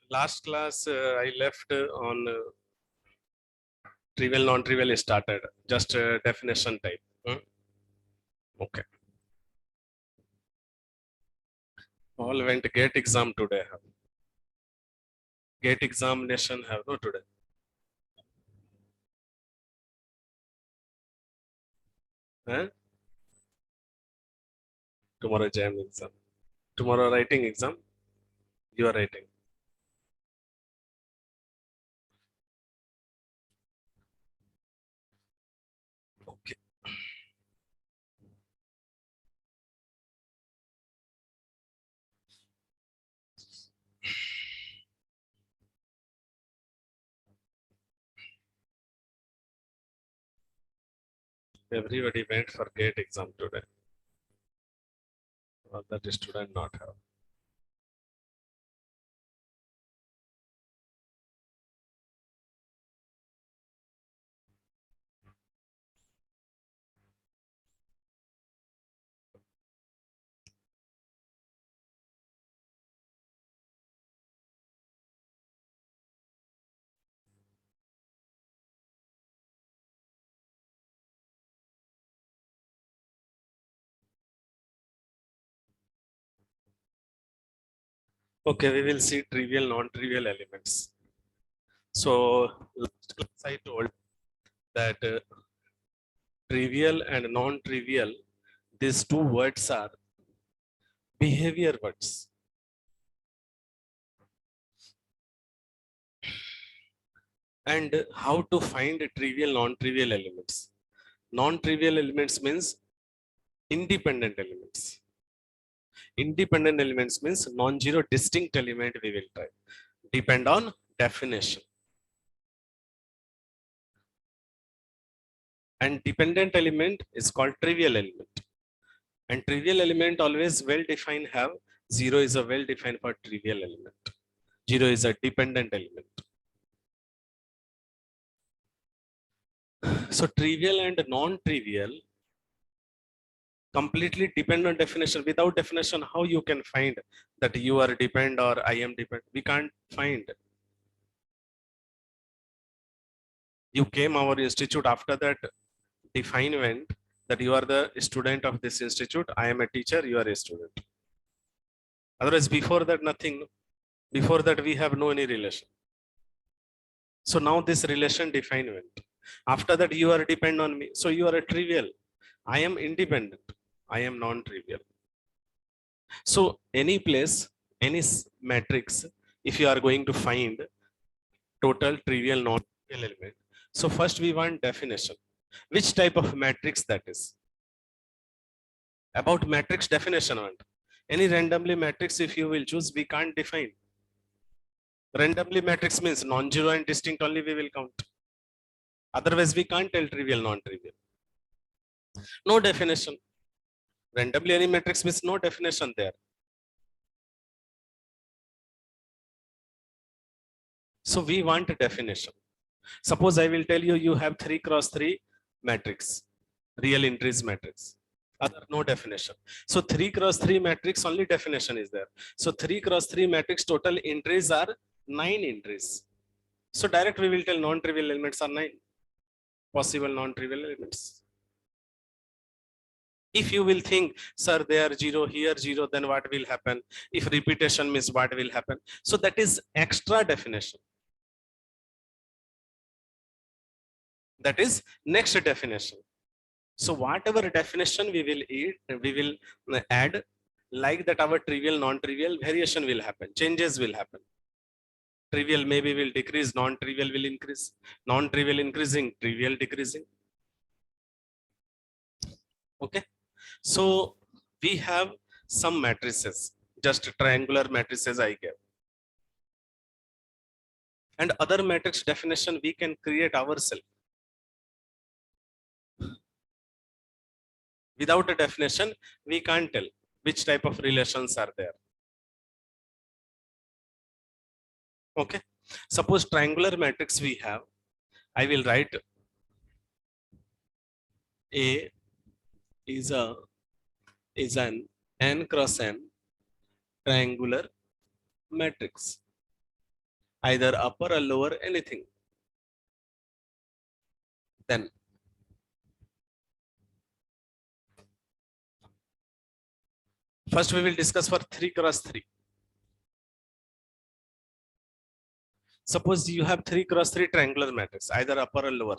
last class I left on trivial, non-trivial started, just definition type. Okay. All went GATE exam today. GATE examination have no today. Huh? Tomorrow jam exam. Tomorrow writing exam. You are writing. Okay. Everybody went for GATE exam today. Or that student not have. Okay, we will see trivial, non-trivial elements. So last class I told that trivial and non-trivial, these two words are behavior words. And how to find trivial, non-trivial elements. Non-trivial elements means independent elements. Independent elements means non-zero distinct element we will try. Depend on definition. And dependent element is called trivial element. And trivial element always well-defined have. Zero is a well-defined for trivial element. Zero is a dependent element. So trivial and non-trivial completely depend on definition. Without definition, how you can find that you are depend or I am depend? We can't find. You came our institute after that definement that you are the student of this institute. I am a teacher, you are a student. Otherwise, before that, nothing. Before that, we have no any relation. So now this relation definement. After that, you are depend on me. So you are a trivial. I am independent. I am non-trivial. So any place, any matrix, if you are going to find total, trivial, non-trivial element. So first we want definition. Which type of matrix that is? About matrix definition. Any randomly matrix, if you will choose, we can't define. Randomly matrix means non-zero and distinct only we will count. Otherwise, we can't tell trivial, non-trivial. No definition. Randomly any matrix means no definition there. So we want a definition. Suppose I will tell you, you have 3 cross 3 matrix, real entries matrix. Other no definition. So 3 cross 3 matrix only definition is there. So 3 cross 3 matrix total entries are 9 entries. So direct we will tell non-trivial elements are 9. Possible non-trivial elements. If you will think, sir, they are 0, here 0, then what will happen? If repetition means what will happen? So that is extra definition. That is next definition. So whatever definition we will add, like that our trivial, non-trivial variation will happen, changes will happen. Trivial maybe will decrease, non-trivial will increase, non-trivial increasing, trivial decreasing. Okay. So we have some matrices, just triangular matrices I gave. And other matrix definition we can create ourselves. Without a definition, we can't tell which type of relations are there. Okay. Suppose triangular matrix we have, I will write A is an n cross n triangular matrix. either upper or lower, anything. Then first we will discuss for 3 cross 3. Suppose you have 3 cross 3 triangular matrix, either upper or lower.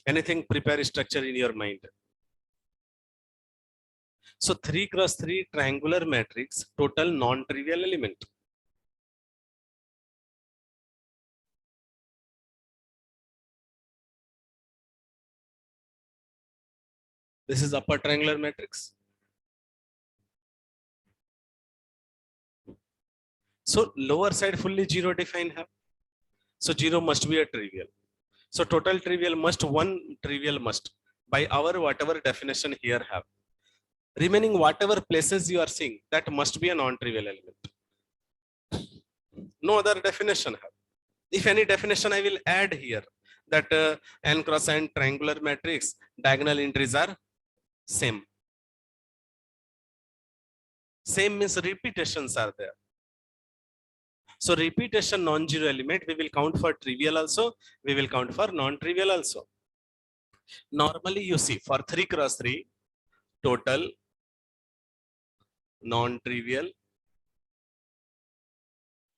Anything, prepare structure in your mind. So 3 cross 3 triangular matrix, total non-trivial element. This is upper triangular matrix. So lower side fully 0 defined have. So 0 must be a trivial. So total trivial must, one trivial must, by our whatever definition here have. Remaining whatever places you are seeing, that must be a non-trivial element. No other definition have. If any definition I will add here, that n cross n triangular matrix, diagonal entries are same. Same means repetitions are there. So repetition non-zero element, we will count for trivial also, we will count for non-trivial also. Normally you see for 3 cross 3, total non-trivial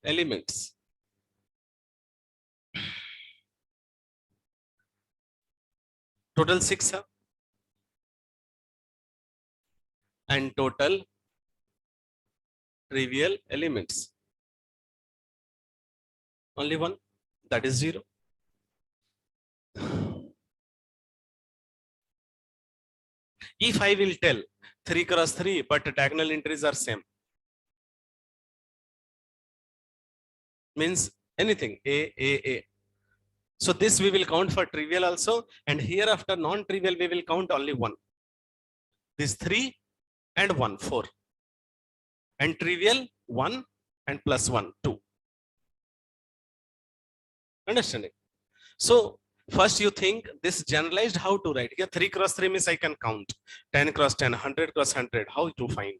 elements. Total 6 have. And total trivial elements. Only one, that is 0. If I will tell 3 cross 3, but diagonal entries are same, means anything, A. So this we will count for trivial also, and here after non-trivial we will count only 1. This 3 and 1, 4. And trivial 1 and plus 1, 2. Understanding? So first you think this generalized how to write. Here 3 cross 3 means I can count 10 cross 10, 100 cross 100. How to find?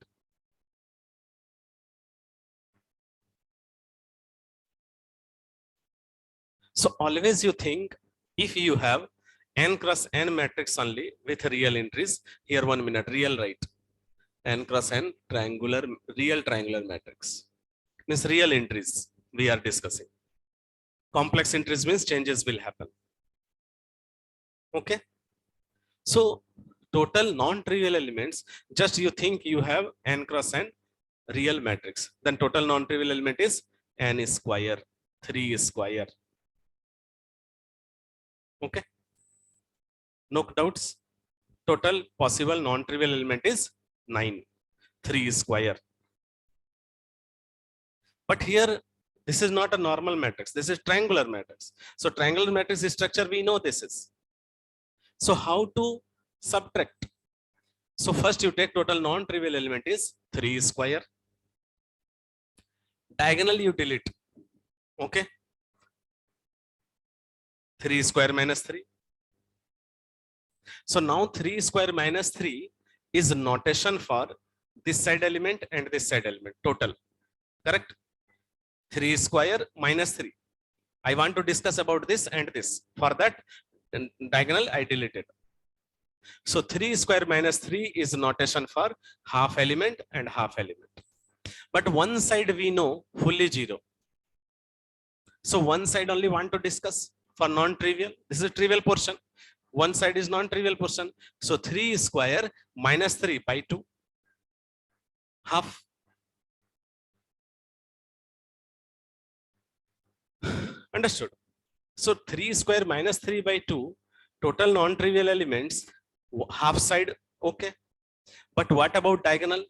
So always you think if you have n cross n matrix only with real entries, here 1 minute, real right. N cross n triangular, real triangular matrix. Means real entries we are discussing. Complex entries means changes will happen. Okay. So total non-trivial elements, just you think you have n cross n real matrix. Then total non-trivial element is n square, 3 square. Okay. No doubts. Total possible non-trivial element is 9, 3 square. But here, this is not a normal matrix. This is triangular matrix. So triangular matrix structure, we know this is. So how to subtract? So first you take total non-trivial element is 3 square. Diagonal you delete. Okay. 3 square minus 3. So now 3 square minus 3 is notation for this side element and this side element, total. Correct? 3 square minus 3. I want to discuss about this and this. For that, diagonal I deleted. So 3 square minus 3 is notation for half element and half element. But one side we know fully 0. So one side only want to discuss for non-trivial. This is a trivial portion. One side is non-trivial portion. So 3 square minus 3 by 2. Half. Understood? So 3 square minus 3 by 2, total non-trivial elements, half side, okay. But what about diagonal?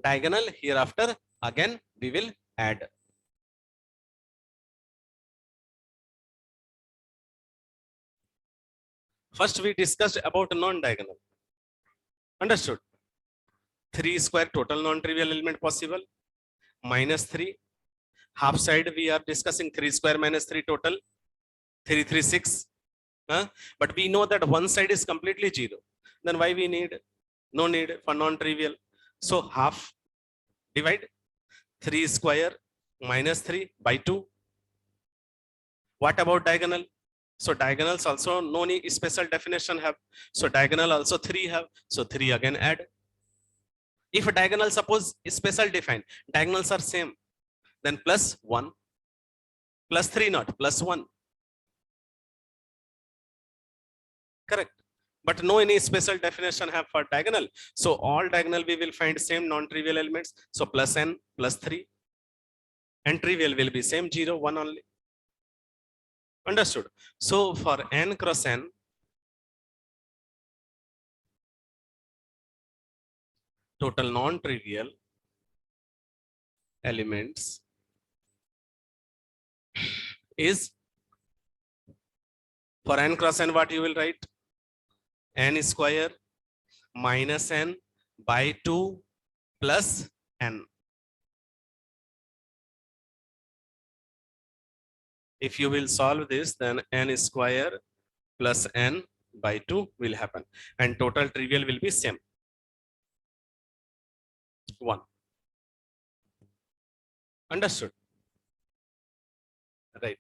Diagonal hereafter, again, we will add. First, we discussed about non-diagonal. Understood? 3 square total non-trivial element possible, minus 3. Half side, we are discussing 3 square minus 3 total, 3, 3, 6. But we know that one side is completely 0. Then why we need? No need for non-trivial. So half, divide 3 square minus 3 by 2. What about diagonal? So diagonals also no need special definition have. So diagonal also 3 have. So 3 again add. If a diagonal suppose is special define, diagonals are same, then plus 1 plus 3 not plus 1. Correct. But no any special definition have for diagonal. So all diagonal we will find same non-trivial elements. So plus n plus 3. And trivial will be same 0, 1 only. Understood? So for n cross n, total non-trivial elements is, for n cross n what you will write? N square minus n by 2 plus n. If you will solve this, then n square plus n by 2 will happen. And total trivial will be same. 1. Understood? Right.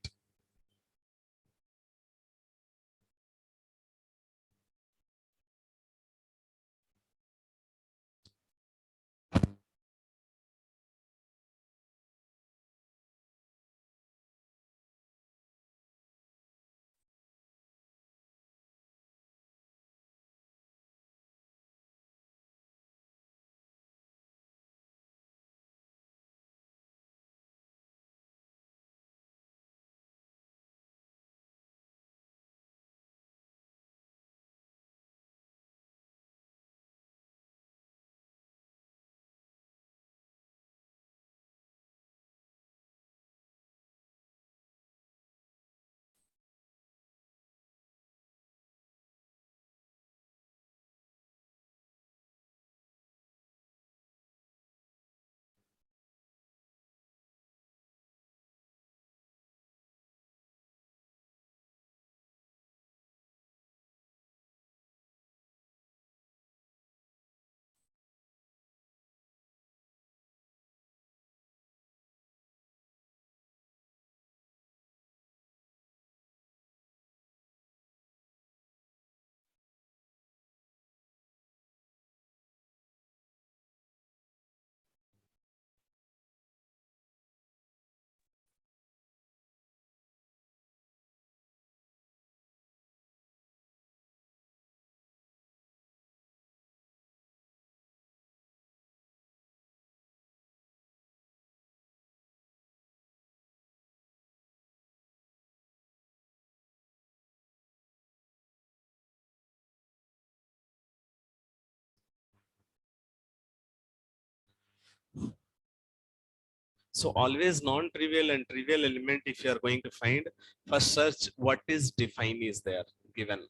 So always non-trivial and trivial element, if you are going to find, first search what is define is there given.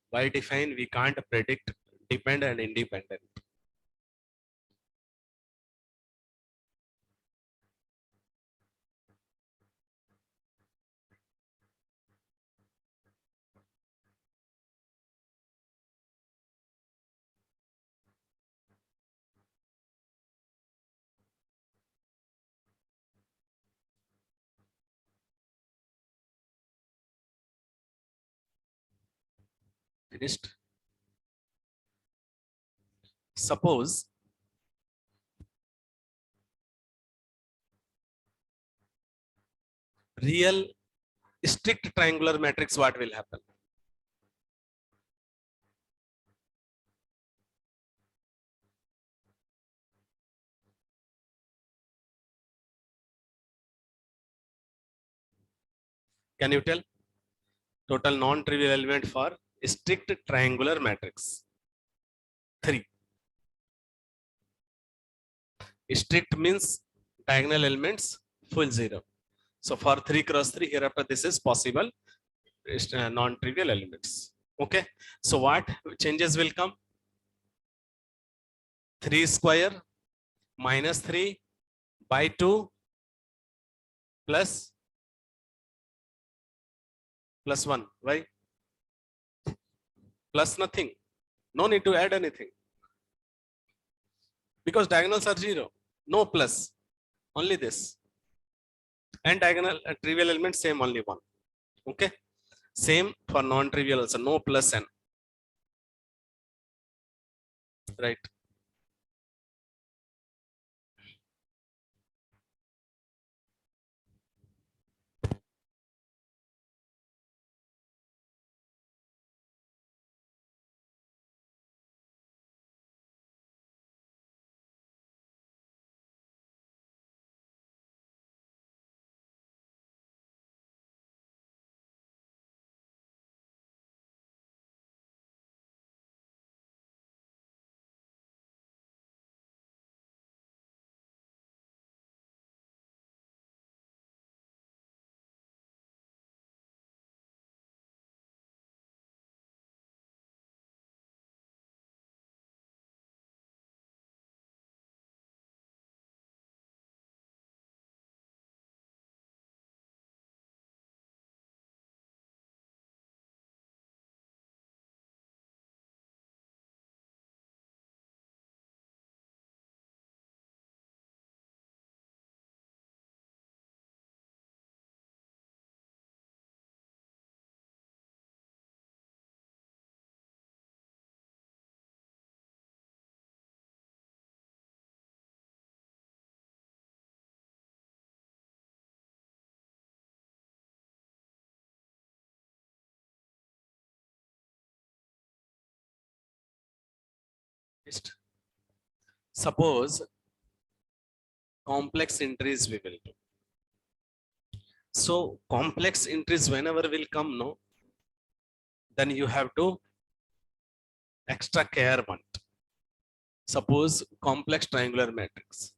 Why define? We can't predict depend and independent. Finished? Suppose real strict triangular matrix, what will happen? Can you tell? Total non-trivial element for strict triangular matrix. 3. Strict means diagonal elements full 0. So for 3 cross 3, hereafter this is possible non-trivial elements. Okay. So what changes will come? 3 square minus 3 by 2 plus 1. Why? Plus nothing. No need to add anything. Because diagonals are 0. No plus. Only this. And diagonal trivial element same only 1. Okay. Same for non-trivial also, no plus n. Right. Just suppose complex entries we will do. So complex entries whenever will come, no, then you have to extra care one. Suppose complex triangular matrix.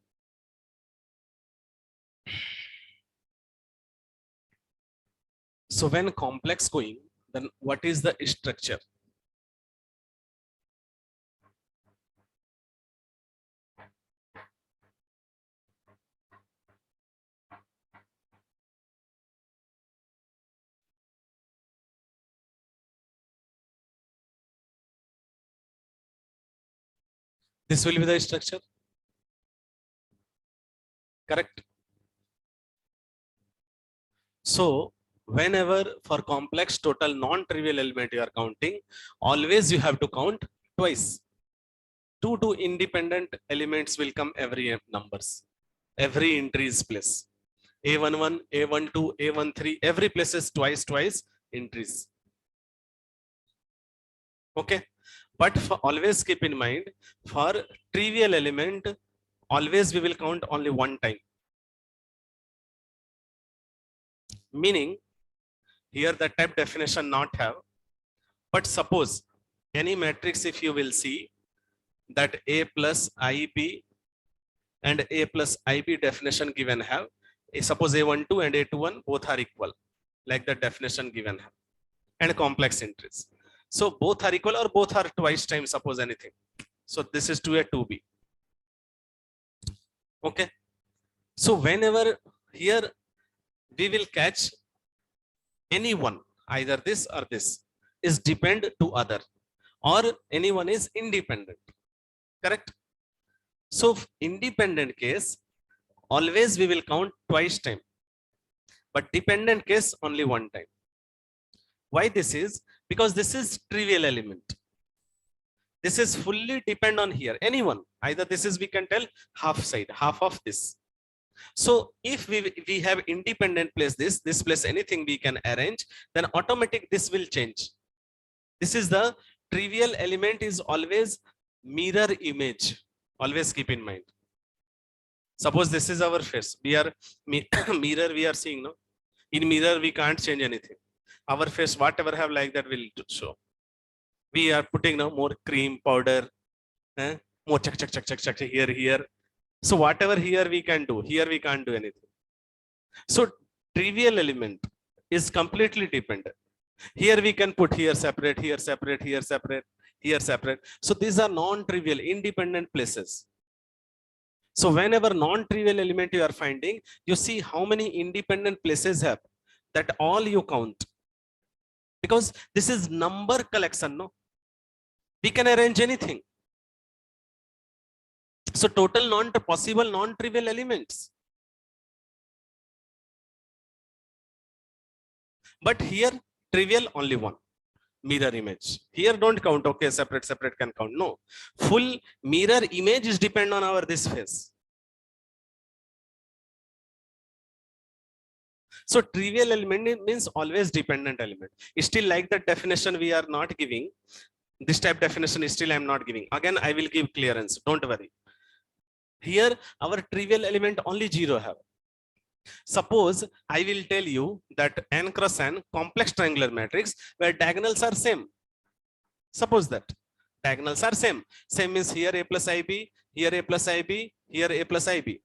So when complex going, then what is the structure? This will be the structure. Correct. So whenever for complex total non-trivial element you are counting, always you have to count twice. Two independent elements will come every numbers. Every entry is place. A11, A12, A13, every place is twice entries. Okay. But for always keep in mind, for trivial element, always we will count only one time. Meaning, here the type definition not have. But suppose any matrix, if you will see that A plus IB and A plus IB definition given have, suppose A12 and A21 both are equal, like the definition given have, and complex entries. So both are equal or both are twice times, suppose anything. So this is 2A, 2B. Okay. So whenever here we will catch anyone, either this or this is depend to other, or anyone is independent. Correct. So independent case, always we will count twice time, but dependent case only one time. Why this is? Because this is trivial element. This is fully depend on here. Anyone, either this is, we can tell half side, half of this. So if we have independent place, this place, anything we can arrange, then automatic this will change. This is the trivial element is always mirror image. Always keep in mind. Suppose this is our face. We are mirror we are seeing, no? In mirror, we can't change anything. Our face, whatever have like that will show. We are putting now more cream, powder, more check here. So whatever here we can do, here we can't do anything. So trivial element is completely dependent. Here we can put here separate, here separate, here separate, here separate. So these are non-trivial, independent places. So whenever non-trivial element you are finding, you see how many independent places have, that all you count. Because this is number collection, no? We can arrange anything. So total possible non-trivial elements. But here trivial only one. Mirror image. Here don't count. Okay, separate can count. No. Full mirror image is depend on our this face. So trivial element means always dependent element. Still like that definition we are not giving. This type definition is still I am not giving. Again, I will give clearance. Don't worry. Here our trivial element only 0 have. Suppose I will tell you that n cross n complex triangular matrix where diagonals are same. Suppose that diagonals are same. Same means here a plus ib, here a plus ib, here a plus ib.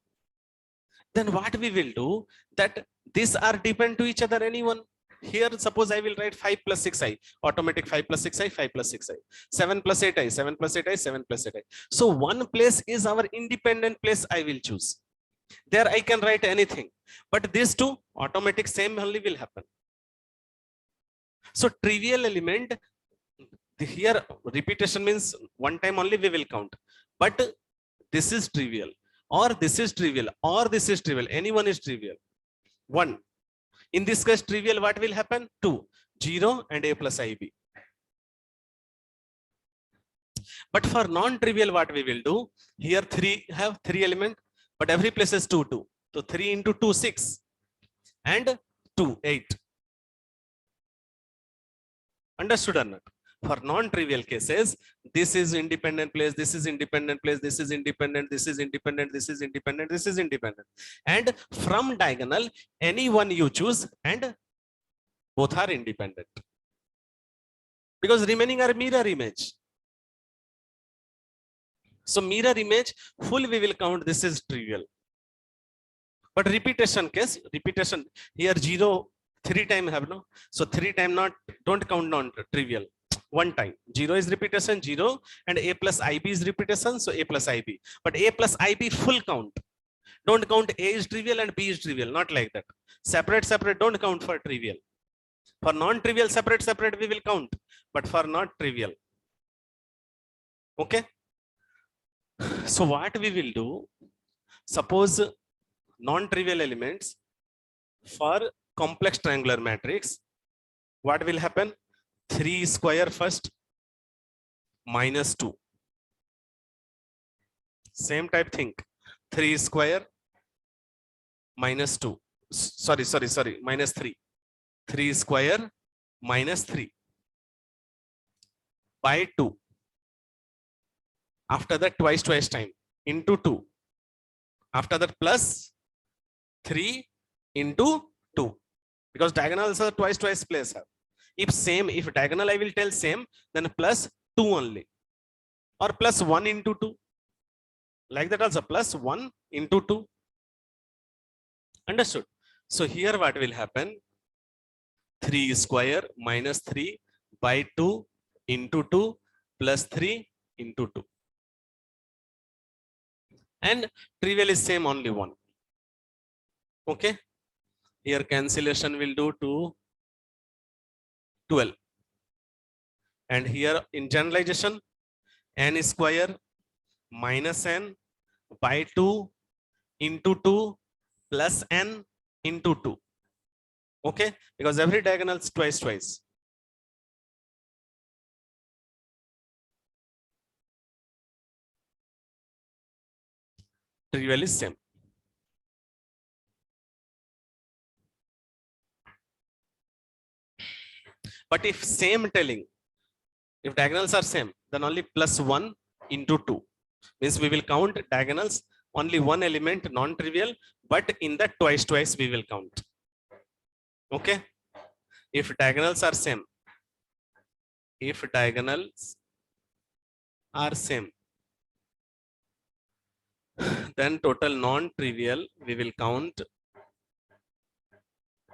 Then what we will do that these are depend to each other anyone. Here suppose I will write 5 plus 6i, automatic 5 plus 6i, 5 plus 6i, 7 plus 8i, 7 plus 8i, 7 plus 8i. So one place is our independent place I will choose. There I can write anything, but these two automatic same only will happen. So trivial element, here repetition means one time only we will count, but this is trivial, or this is trivial, or this is trivial, anyone is trivial. 1. In this case, trivial, what will happen? 2, 0 and a plus ib. But for non-trivial, what we will do? Here 3 have 3 element, but every place is 2, 2. So 3 into 2, 6. And 2, 8. Understood or not? For non-trivial cases, this is independent place, this is independent place, this is independent, this is independent, this is independent, this is independent. And from diagonal, any one you choose and both are independent. Because remaining are mirror image. So mirror image, full we will count, this is trivial. But repetition case, repetition, here 0, 3 times have no. So 3 times not, don't count non-trivial. 1 time. 0 is repetition, 0, and a plus ib is repetition, so a plus ib. But a plus ib full count. Don't count a is trivial and b is trivial, not like that. Separate, don't count for trivial. For non-trivial, separate, we will count, but for not trivial. Okay. So what we will do, suppose non-trivial elements for complex triangular matrix, what will happen? 3 square first minus 2. Same type thing. 3 square minus 2. Sorry, minus 3. 3 square minus 3 by 2. After that twice time into 2. After that plus 3 into 2. Because diagonals are twice place have. If same, if diagonal I will tell same, then plus 2 only. Or plus 1 into 2. Like that also, plus 1 into 2. Understood? So here what will happen? 3 square minus 3 by 2 into 2 plus 3 into 2. And trivial is same, only 1. Okay? Here cancellation will do 2. 12. And here in generalization, n square minus n by 2 into 2 plus n into 2. Okay, because every diagonal is twice. Trivial is same. But if same telling, if diagonals are same, then only plus 1 into 2. Means we will count diagonals, only one element non-trivial, but in that twice we will count. Okay. If diagonals are same, then total non-trivial we will count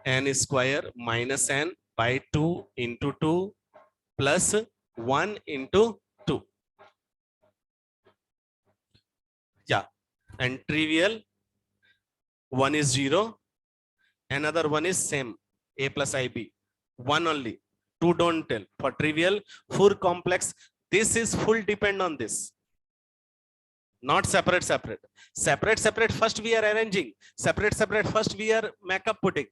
n square minus n by 2 into 2 plus 1 into 2. Yeah, and trivial, one is 0, another one is same, a plus ib, one only, 2 don't tell. For trivial, full complex, this is full depend on this. Not separate. Separate first we are arranging. Separate first we are makeup putting.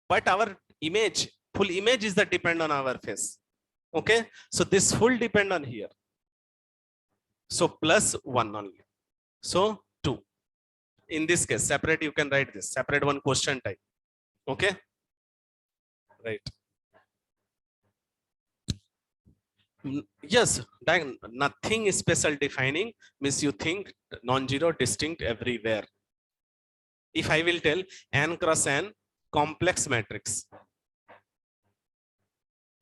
But our image Full image is the depend on our face. Okay, so this full depend on here. So plus 1 only. So 2. In this case, separate, you can write this. Separate one question type. Okay. Right. Yes, nothing special defining means you think non-zero distinct everywhere. If I will tell n cross n complex matrix,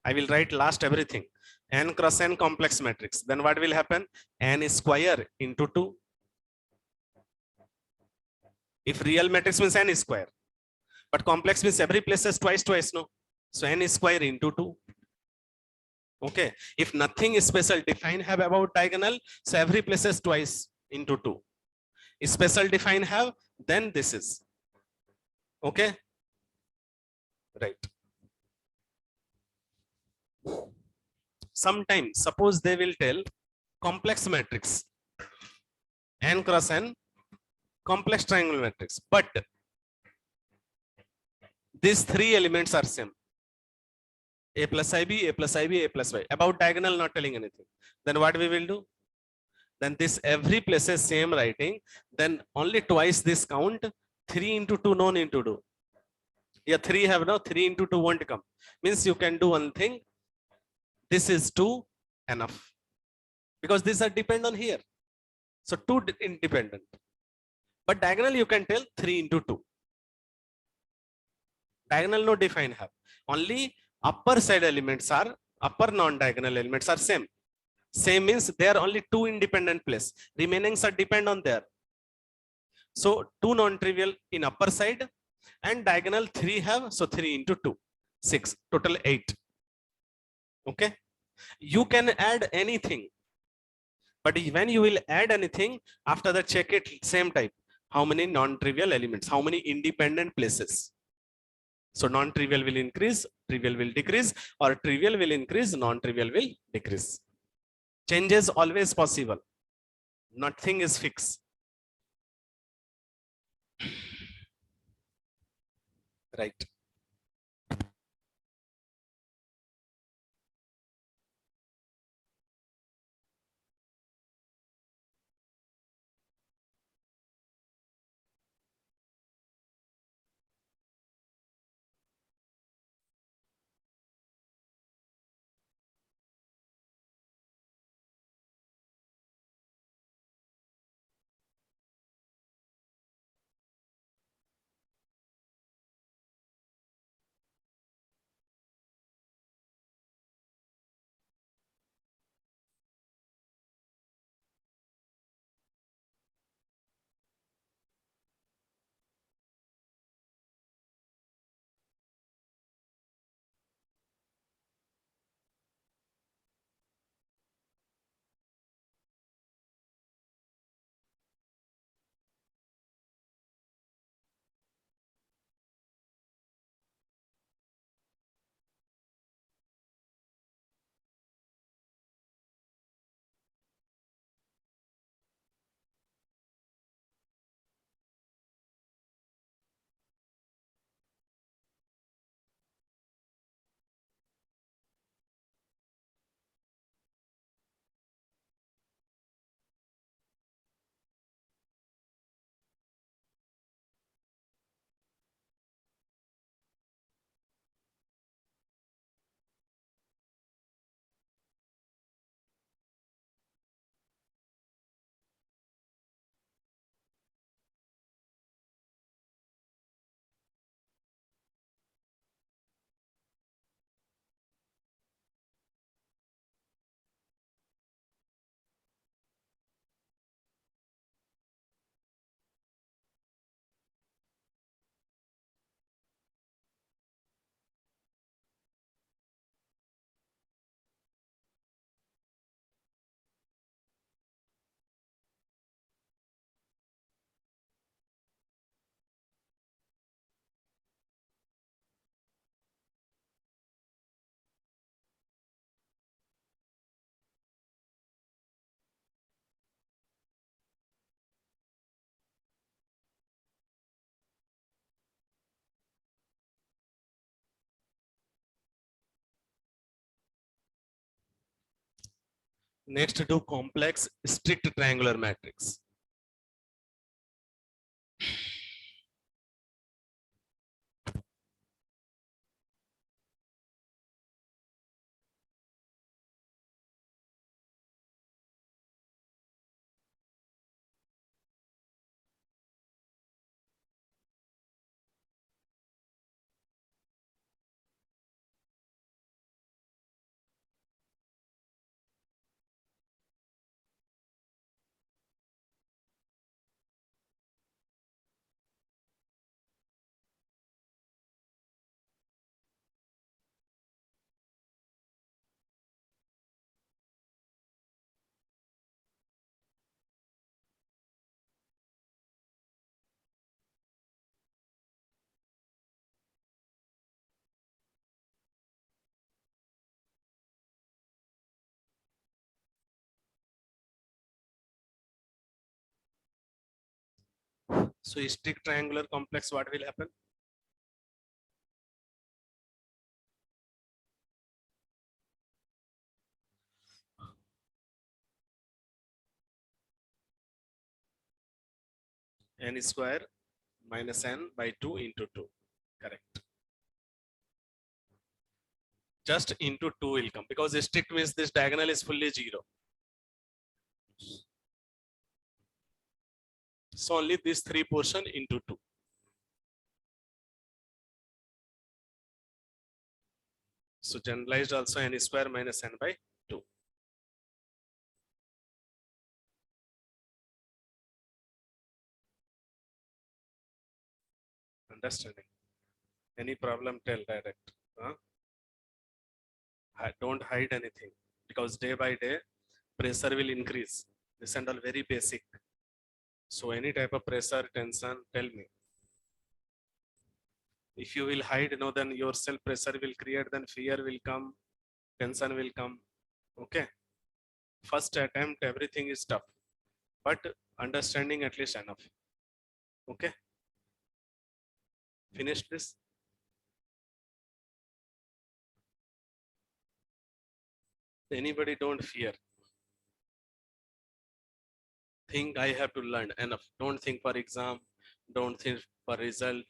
I will write last everything. N cross n complex matrix. Then what will happen? N square into 2. If real matrix means n square, but complex means every place is twice, no? So n square into 2. Okay. If nothing is special define have about diagonal, so every place is twice into 2. If special define have, then this is. Okay. Right. Sometimes, suppose they will tell complex matrix, n cross n, complex triangle matrix, but these 3 elements are same. A plus IB, A plus IB, A plus Y. About diagonal, not telling anything. Then what we will do? Then this every place is same writing. Then only twice this count. 3 into 2 no need to do. Yeah, 3 have now 3 into 2 won't come. Means you can do one thing. This is 2 enough. Because these are depend on here. So 2 independent. But diagonal you can tell 3 into 2. Diagonal no define have. Only upper side elements are, upper non-diagonal elements are same. Same means there are only 2 independent place. Remainings are depend on there. So 2 non-trivial in upper side and diagonal 3 have, so 3 into 2, 6, total 8. Okay. You can add anything. But when you will add anything, after that check it same type. How many non-trivial elements? How many independent places? So non-trivial will increase, trivial will decrease, or trivial will increase, non-trivial will decrease. Changes always possible. Nothing is fixed. Right. Next, do complex strict triangular matrix. So strict triangular complex, what will happen? N square minus n by 2 into 2. Correct. Just into 2 will come because strict means this diagonal is fully 0. So only this 3 portion into 2. So generalized also n square minus n by 2. Understanding? Any problem, tell direct. Huh? Don't hide anything because day by day pressure will increase. This and all very basic. So any type of pressure, tension, tell me. If you will hide, then your self pressure will create, then fear will come, tension will come. Okay. First attempt, everything is tough, but understanding at least enough. Okay. Finish this. Anybody don't fear. Think I have to learn enough. Don't think for exam. Don't think for result.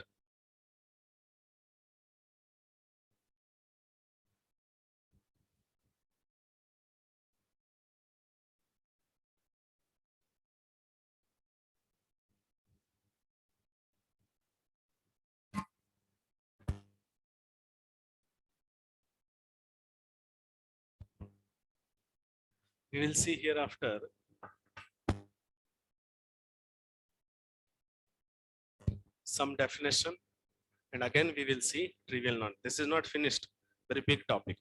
We will see hereafter some definition, and again we will see trivial knowledge. This is not finished. Very big topic.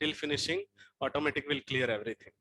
Till finishing, automatic will clear everything.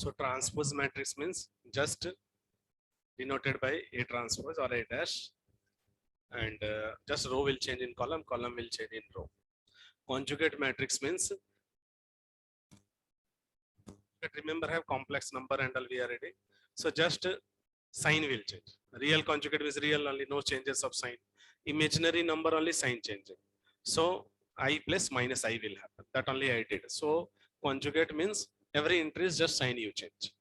So transpose matrix means just denoted by A transpose or A dash, and just row will change in column, column will change in row. Conjugate matrix means, remember, have complex number and all we are ready. So just sign will change. Real conjugate is real only, no changes of sign. Imaginary number only sign changing. So I plus minus I will happen. That only I did. So conjugate means every entry is just sign you change.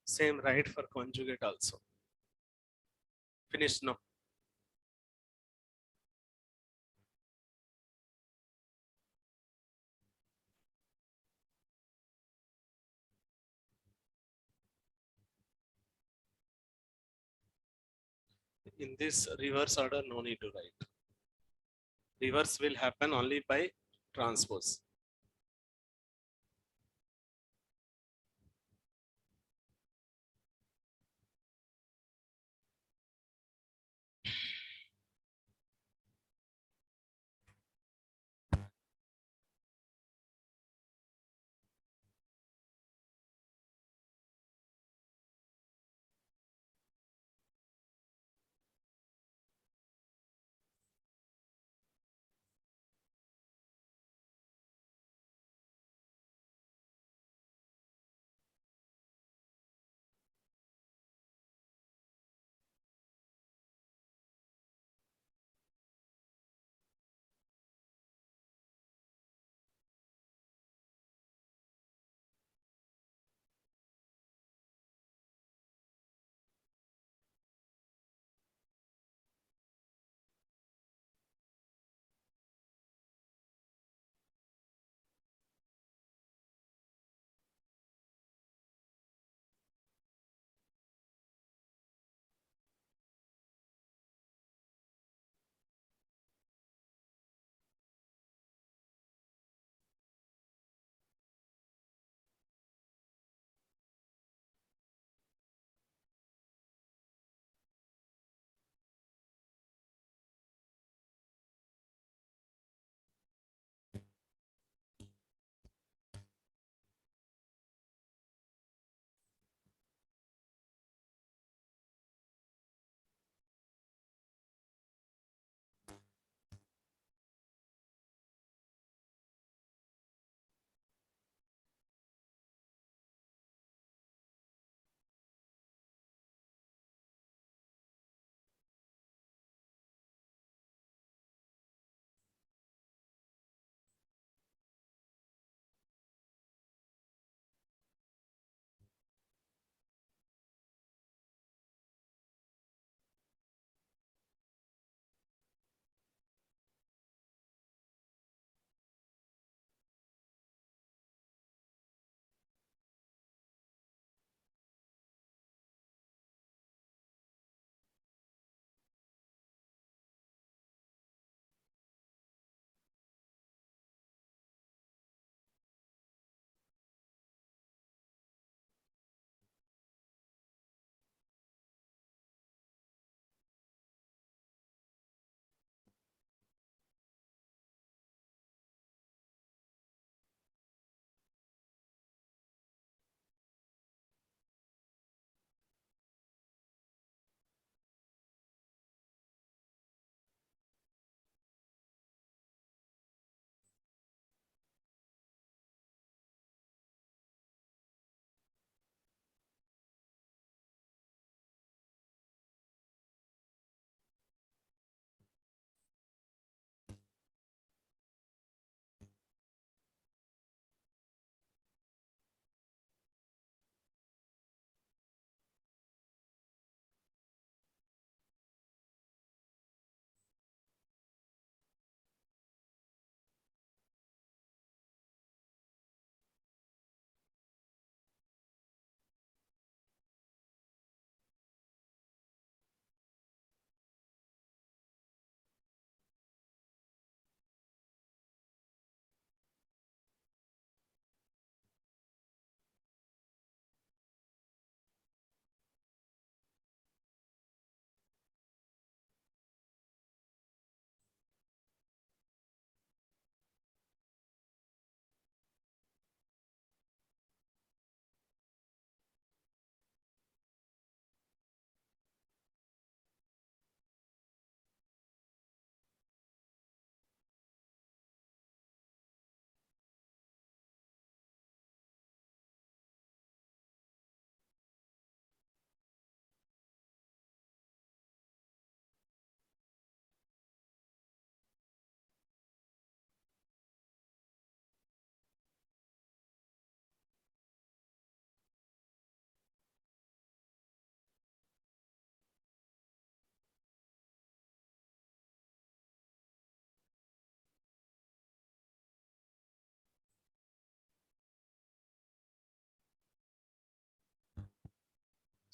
Same right for conjugate also. Finished now. In this reverse order, no need to write. Reverse will happen only by transpose.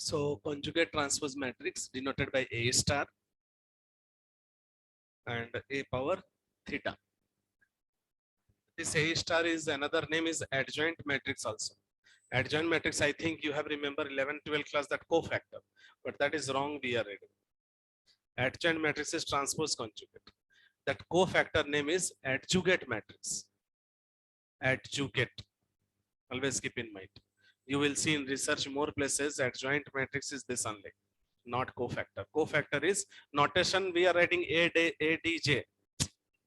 So conjugate transpose matrix denoted by A star and A power theta. This A star is another name is adjoint matrix also. Adjoint matrix, I think you have remember 11, 12 class that cofactor, but that is wrong we are reading. Adjoint matrix is transpose conjugate. That cofactor name is adjugate matrix. Adjugate. Always keep in mind. You will see in research more places adjoint matrix is this only, not cofactor. Cofactor is notation we are writing ADJ.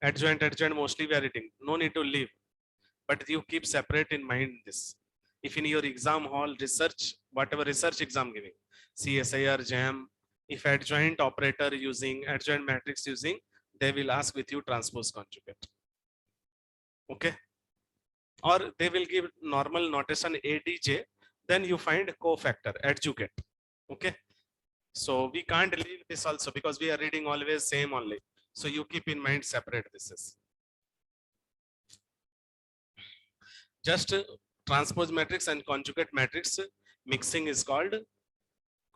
Adjoint mostly we are writing. No need to leave. But you keep separate in mind this. If in your exam hall research, whatever research exam giving, CSIR, JAM, if adjoint operator using, adjoint matrix using, they will ask with you transpose conjugate. Okay. Or they will give normal notation ADJ, then you find cofactor, adjugate. Okay. So we can't leave this also because we are reading always same only. So you keep in mind separate this is. Just transpose matrix and conjugate matrix mixing is called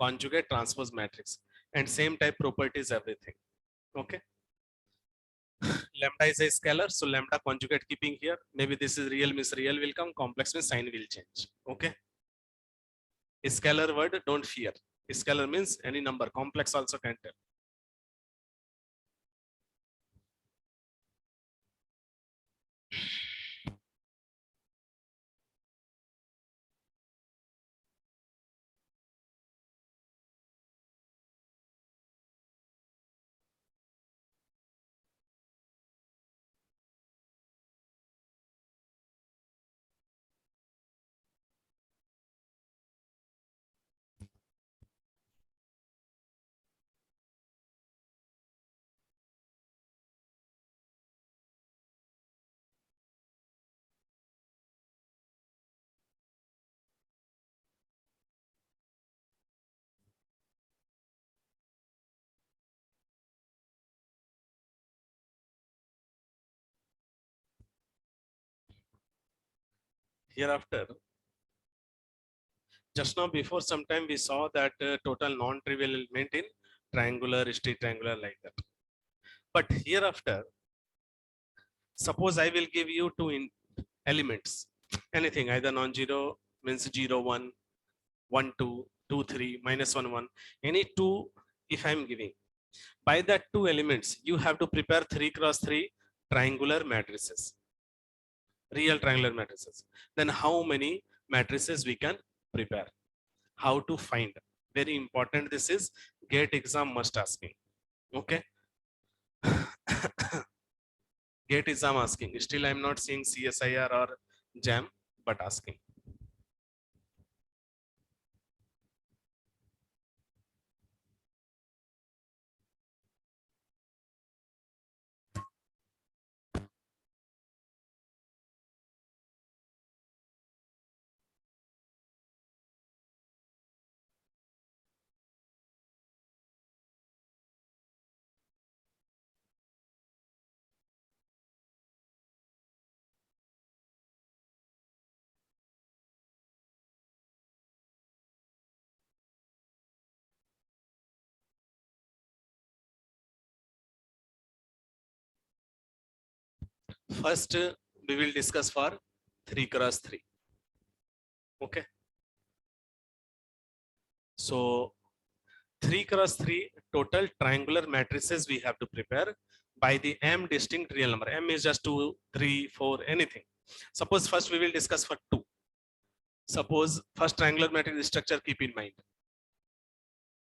conjugate transpose matrix, and same type properties everything. Okay. Lambda is a scalar, so lambda conjugate keeping here. Maybe this is real means real will come, complex means sign will change. Okay. A scalar word don't fear. A scalar means any number, complex also can tell. Hereafter, just now before some time we saw that total non-trivial element in triangular, straight triangular like that. But hereafter, suppose I will give you two elements, anything either non-zero means 0, 1, 1, 2, 2, 3, minus 1, 1, any two if I'm giving. By that two elements, you have to prepare 3 cross 3 triangular matrices, real triangular matrices. Then how many matrices we can prepare? How to find? Very important. This is GATE exam must asking. Okay. GATE exam asking. Still, I'm not seeing CSIR or JAM, but asking. First, we will discuss for 3 cross 3. Okay. So 3 cross 3 total triangular matrices we have to prepare by the m distinct real number. M is just 2, 3, 4, anything. Suppose first we will discuss for 2. Suppose first triangular matrix structure keep in mind.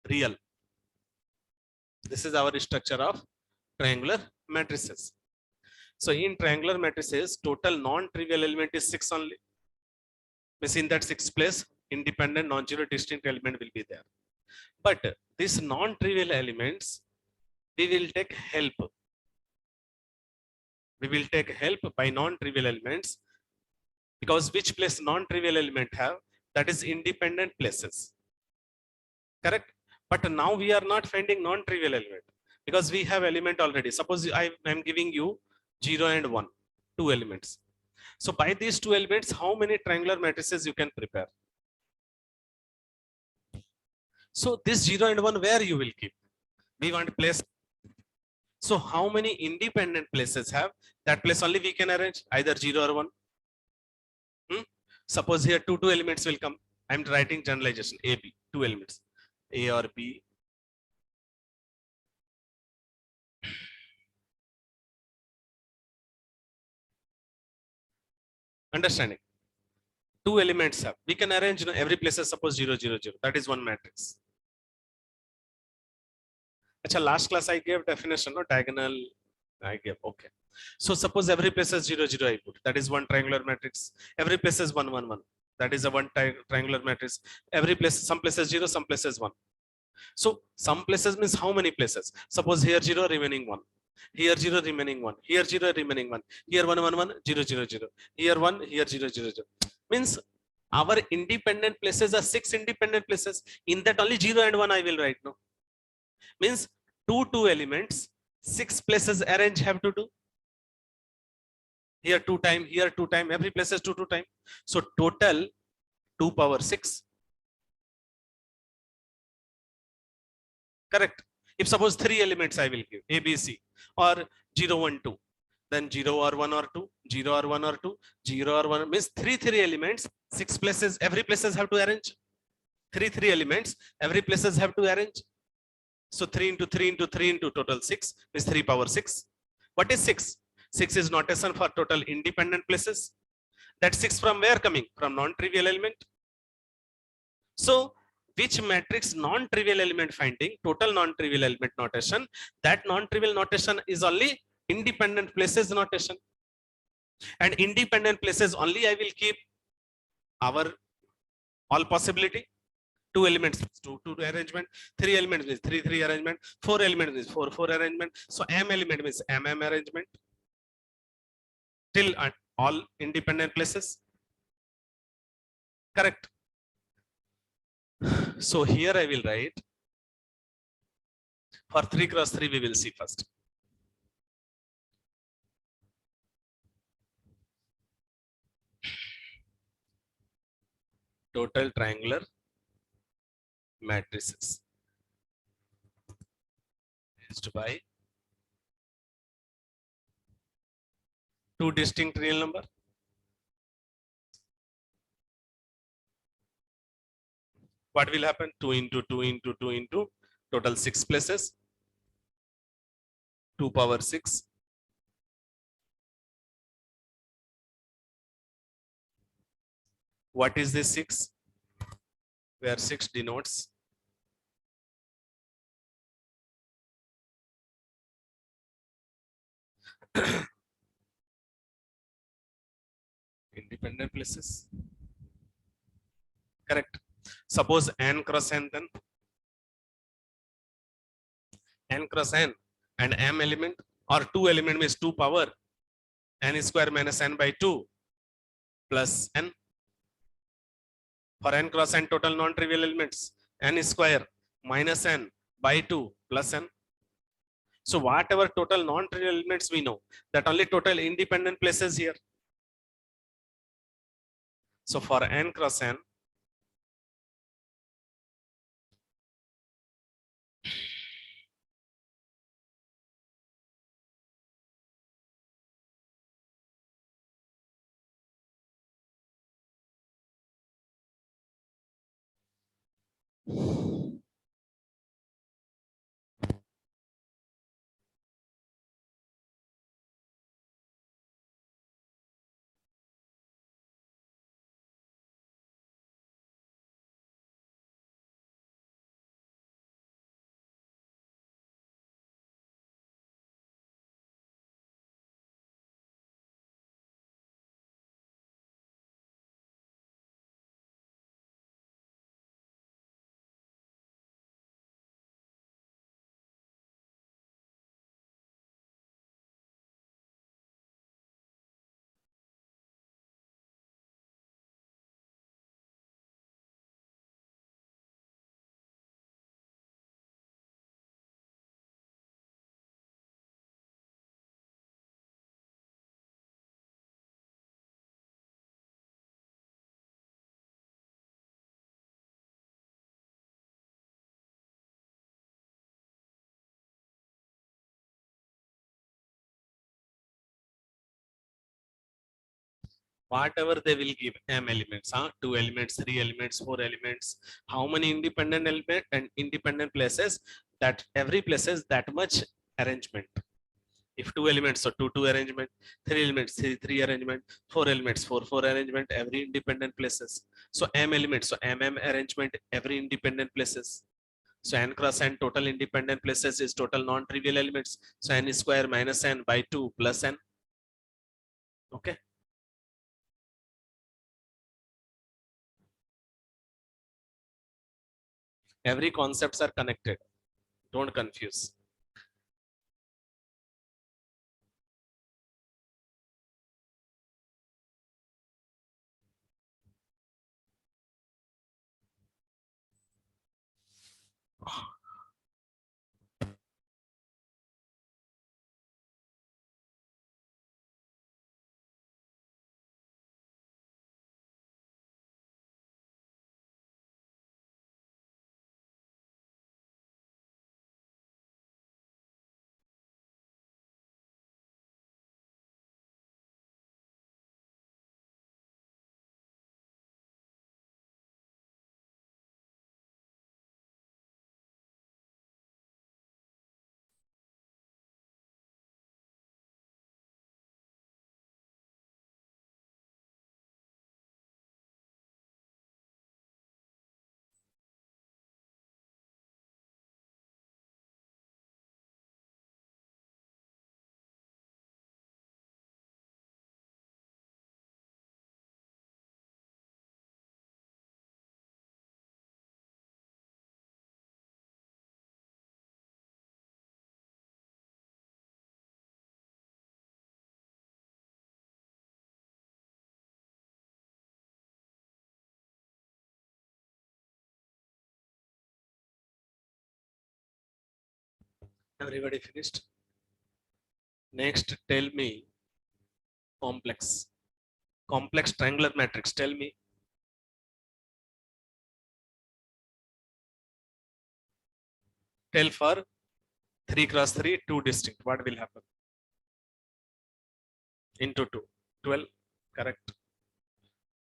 Real. This is our structure of triangular matrices. So in triangular matrices, total non-trivial element is 6 only. Means in that 6th place, independent non-zero distinct element will be there. But these non-trivial elements, we will take help. We will take help by non-trivial elements, because which place non-trivial element have, that is independent places. Correct? But now we are not finding non-trivial element because we have element already. Suppose I am giving you 0 and 1, two elements. So by these two elements, how many triangular matrices you can prepare? So this 0 and 1, where you will keep? We want place. So how many independent places have? That place only we can arrange, either 0 or 1. Suppose here two elements will come. I'm writing generalization A, B, two elements, A or B. Understanding? Two elements have. We can arrange, every place is suppose 0, 0, 0. That is one matrix. Achha, last class I gave definition, no diagonal. I gave, okay. So suppose every place is 0, 0 I put. That is one triangular matrix. Every place is 1, 1, 1. That is a one triangular matrix. Every place, some places 0, some places 1. So some places means how many places? Suppose here 0, remaining 1. Here 0, remaining 1. Here 0, remaining 1. Here 1, 1, 1, 0, 0, 0. Here 1, here 0, 0, 0. Means our independent places are 6 independent places. In that only 0 and 1 I will write now. Means two elements, 6 places arrange have to do. Here 2 time, here 2 time, every place is 2 time. So total 2 power 6. Correct. If suppose 3 elements I will give, A, B, C, or 0, 1, 2, then 0 or 1 or 2, 0 or 1 or 2, 0 or 1 means 3 elements, 6 places, every places have to arrange. 3 elements, every places have to arrange. So 3 into 3 into 3 into total 6 is 3 power 6. What is 6? 6 is notation for total independent places. That 6 from where coming? From non-trivial element. So which matrix non-trivial element finding, total non-trivial element notation, that non-trivial notation is only independent places notation. And independent places only I will keep our all possibility. 2 elements, 2 arrangement, 3 elements means 3 arrangement, 4 elements means 4 arrangement. So M element means MM arrangement. Till all independent places. Correct. So here I will write for 3 cross 3 we will see first. Total triangular matrices raised by 2 distinct real number. What will happen? 2 into 2 into 2 into total 6 places. 2 power 6. What is this 6? Where 6 denotes independent places. Correct. Suppose n cross n, then n cross n and m element, or 2 element means 2 power n square minus n by 2 plus n. For n cross n total non-trivial elements, n square minus n by 2 plus n. So whatever total non-trivial elements we know, that only total independent places here. So for n cross n, whatever they will give m elements, 2 elements, 3 elements, 4 elements, how many independent element and independent places, that every places that much arrangement. If 2 elements, so 2 2 arrangement, 3 elements, 3 3 arrangement, 4 elements, 4 4 arrangement, every independent places. So m elements, so m arrangement, every independent places. So n cross n total independent places is total non-trivial elements. So n square minus n by 2 plus n. Okay. Every concepts are connected. Don't confuse. Everybody finished? Next, tell me complex. Complex triangular matrix. Tell me. Tell for 3 cross 3, 2 distinct. What will happen? Into 2. 12. Correct.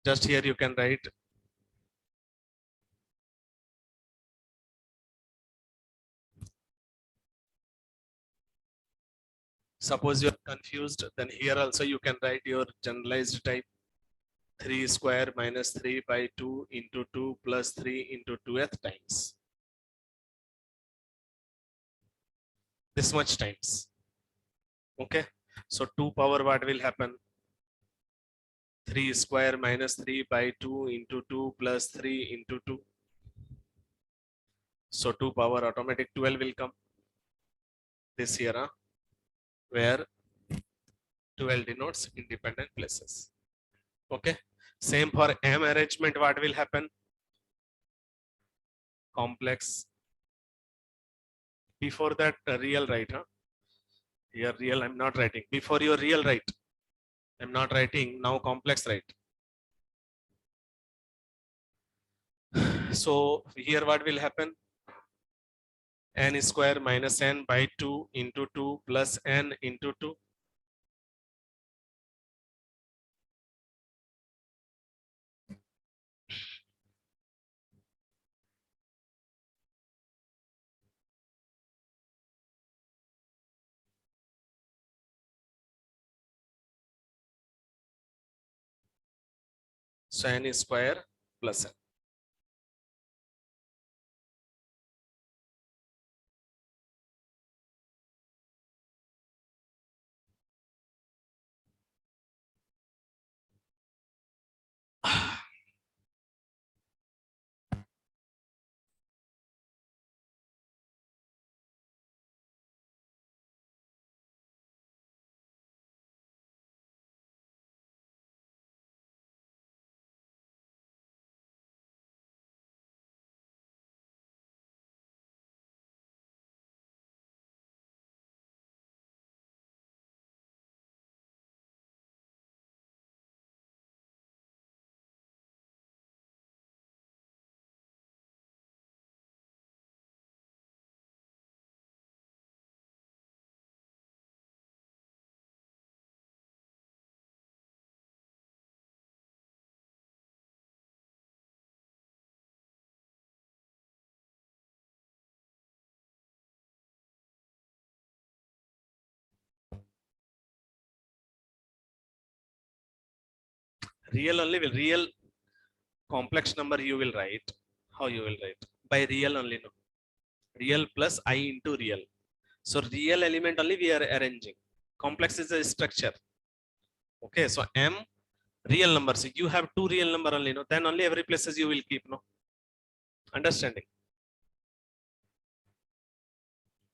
Just here you can write. Suppose you are confused, then here also you can write your generalized type. 3 square minus 3 by 2 into 2 plus 3 into 2th times. This much times. Okay. So 2 power what will happen? 3 square minus 3 by 2 into 2 plus 3 into 2. So 2 power automatic 12 will come. This here, where 12 denotes independent places. Okay. Same for m arrangement, what will happen? Complex. Before that, real right, here real I'm not writing. Before your real right, I'm not writing. Now complex right. So here what will happen? N square minus n by 2 into 2 plus n into 2. So n square plus n. Real only will real complex number you will write. How you will write? By real only, no. Real plus I into real. So real element only we are arranging. Complex is a structure. Okay, so M real numbers. You have two real number only, no. Then only every places you will keep, no. Understanding?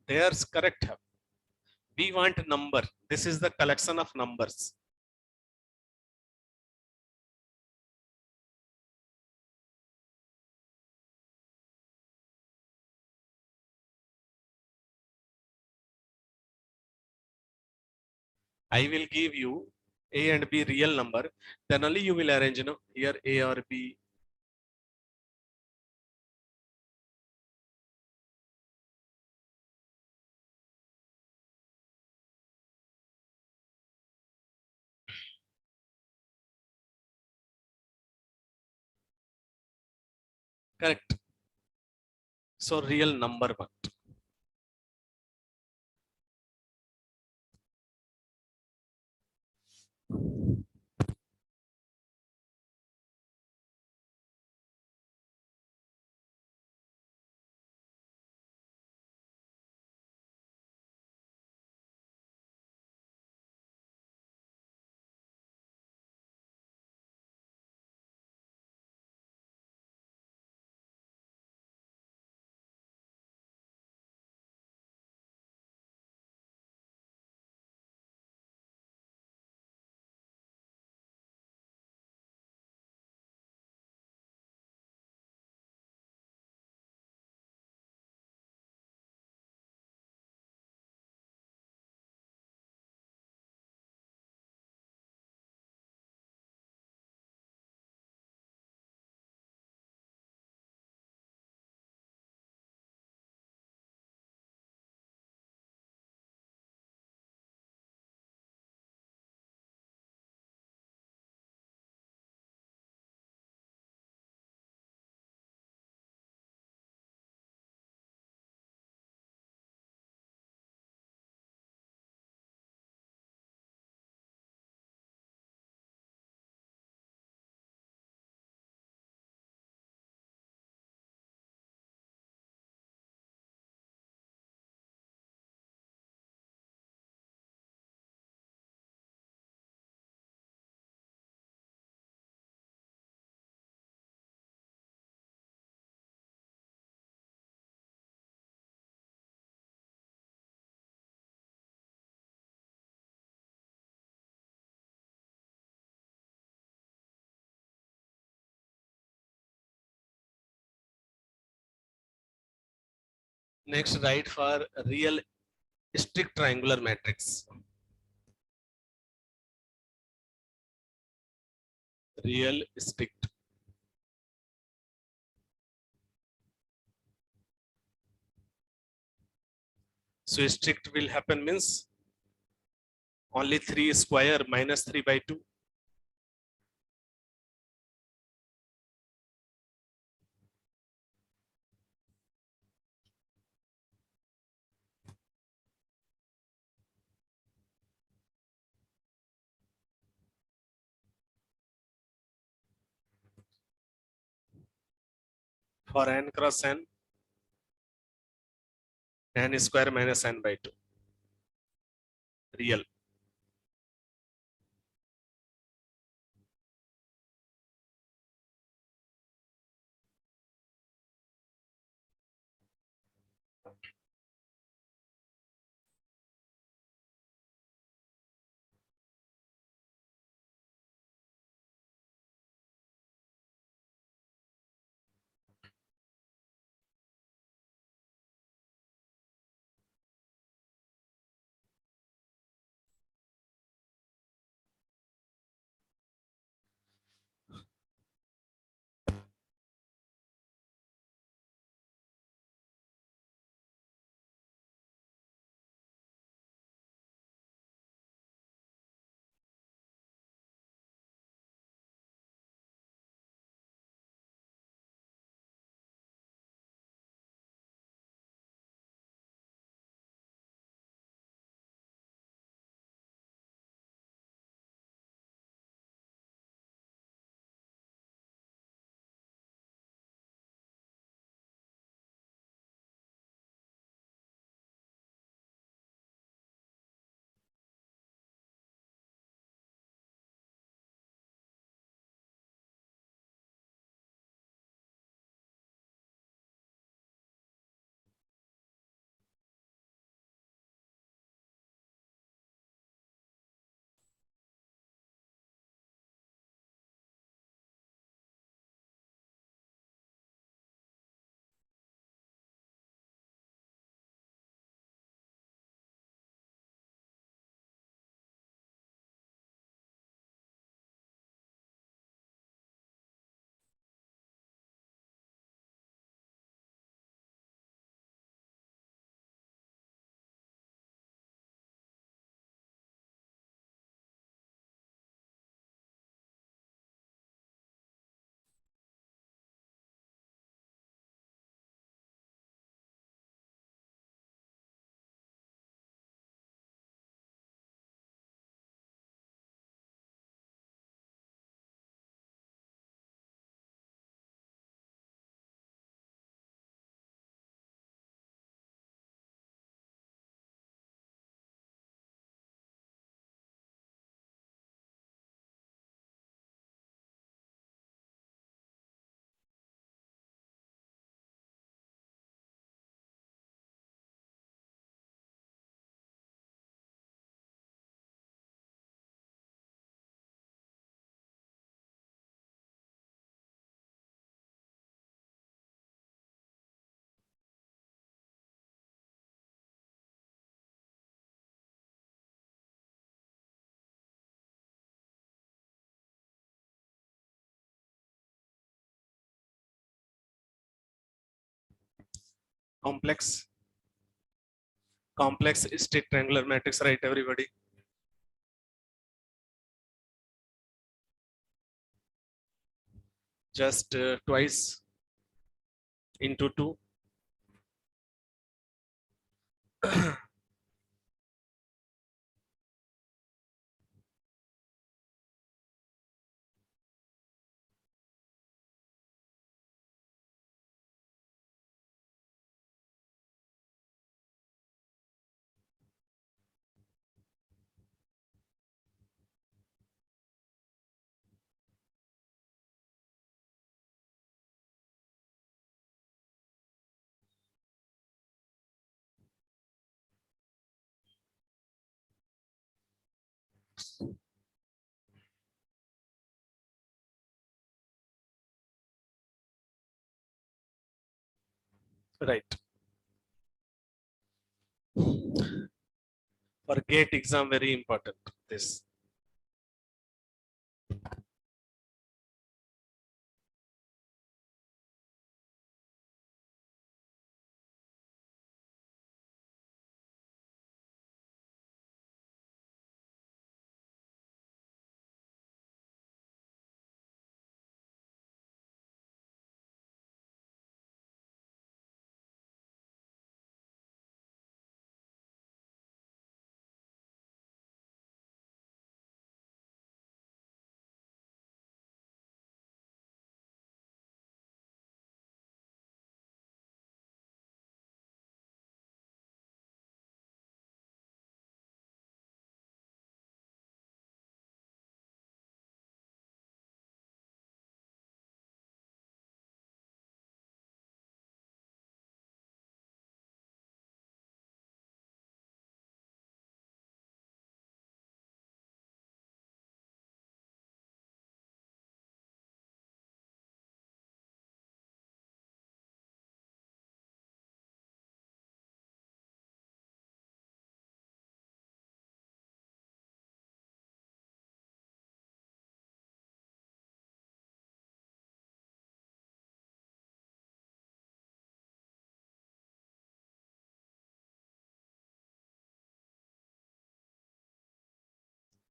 There's correct. We want number. This is the collection of numbers. I will give you A and B real number. Then only you will arrange, you know, here A or B. Correct. So real number one. Next, write for real strict triangular matrix. Real strict. So strict will happen means only 3 square minus 3 by 2. For n cross n square minus n by 2. Real. complex state triangular matrix, right? Everybody. Just twice into 2. Right. For GATE exam, very important. This.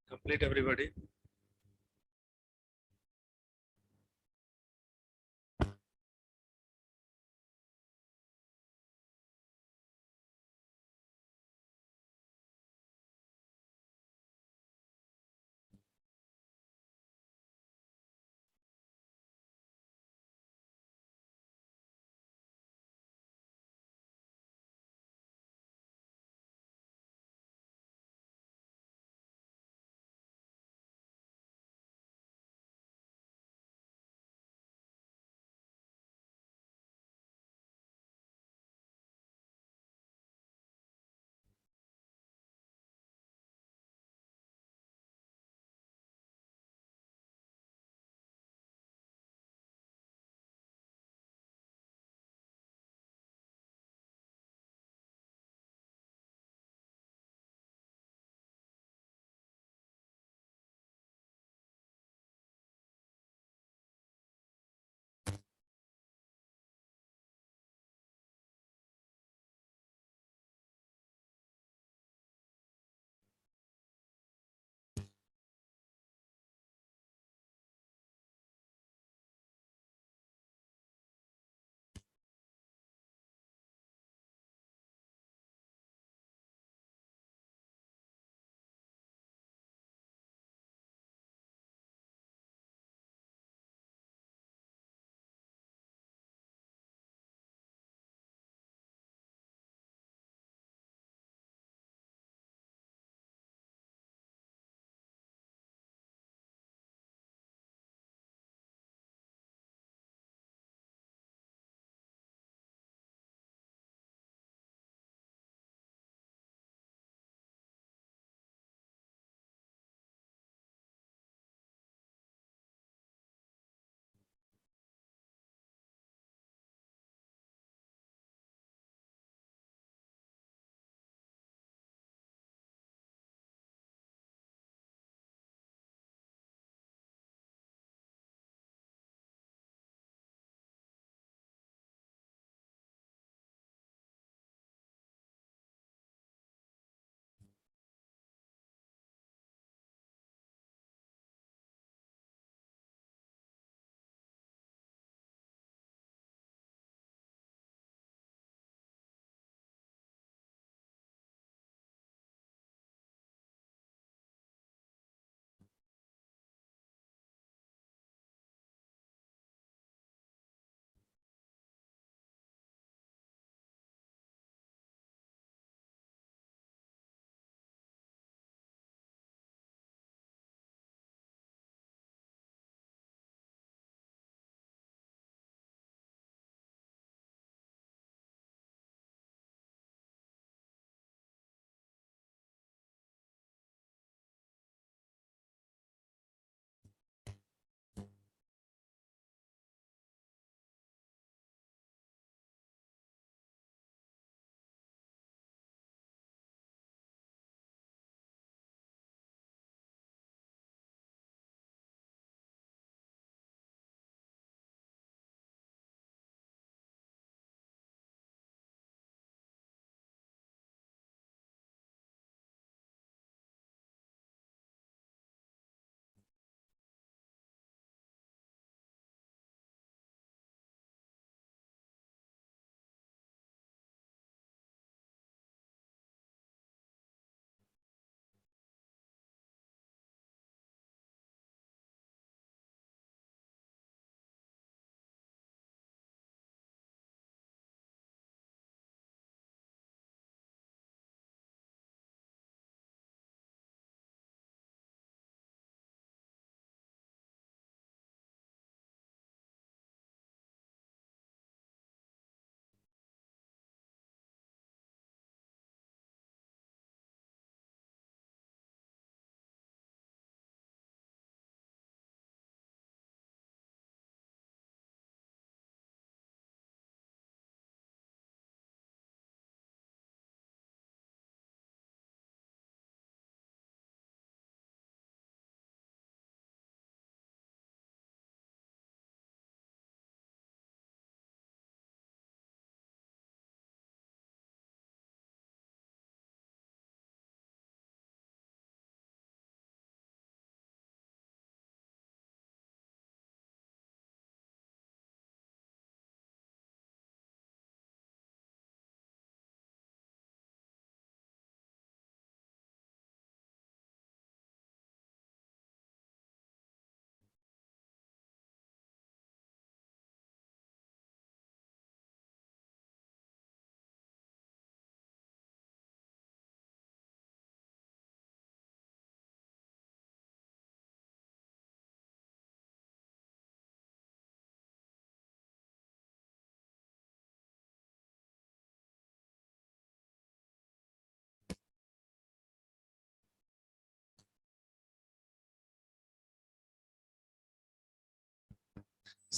Complete, everybody.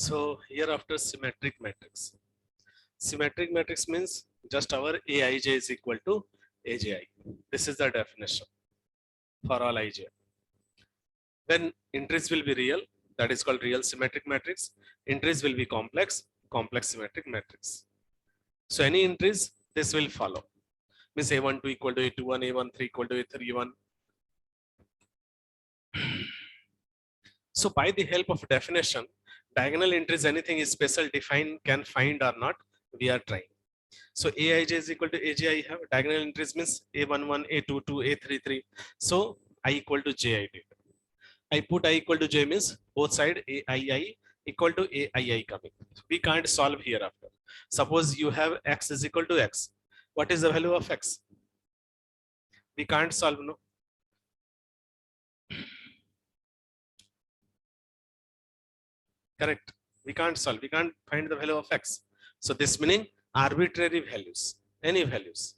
So here after symmetric matrix. Symmetric matrix means just our Aij is equal to Abi. This is the definition for all ij. Then entries will be real, that is called real symmetric matrix. Entries will be complex, complex symmetric matrix. So any entries, this will follow. Means A12 equal to A21, A13 equal to A31. So by the help of definition, diagonal entries, anything is special defined, can find or not, we are trying. So Aij is equal to Aj, I have diagonal entries means A11, A22, A33. So I equal to J I did. I put I equal to J means both side Aii equal to Aii coming. We can't solve hereafter. Suppose you have X is equal to X. What is the value of X? We can't solve, no. Correct. We can't solve. We can't find the value of X. So this meaning arbitrary values, any values.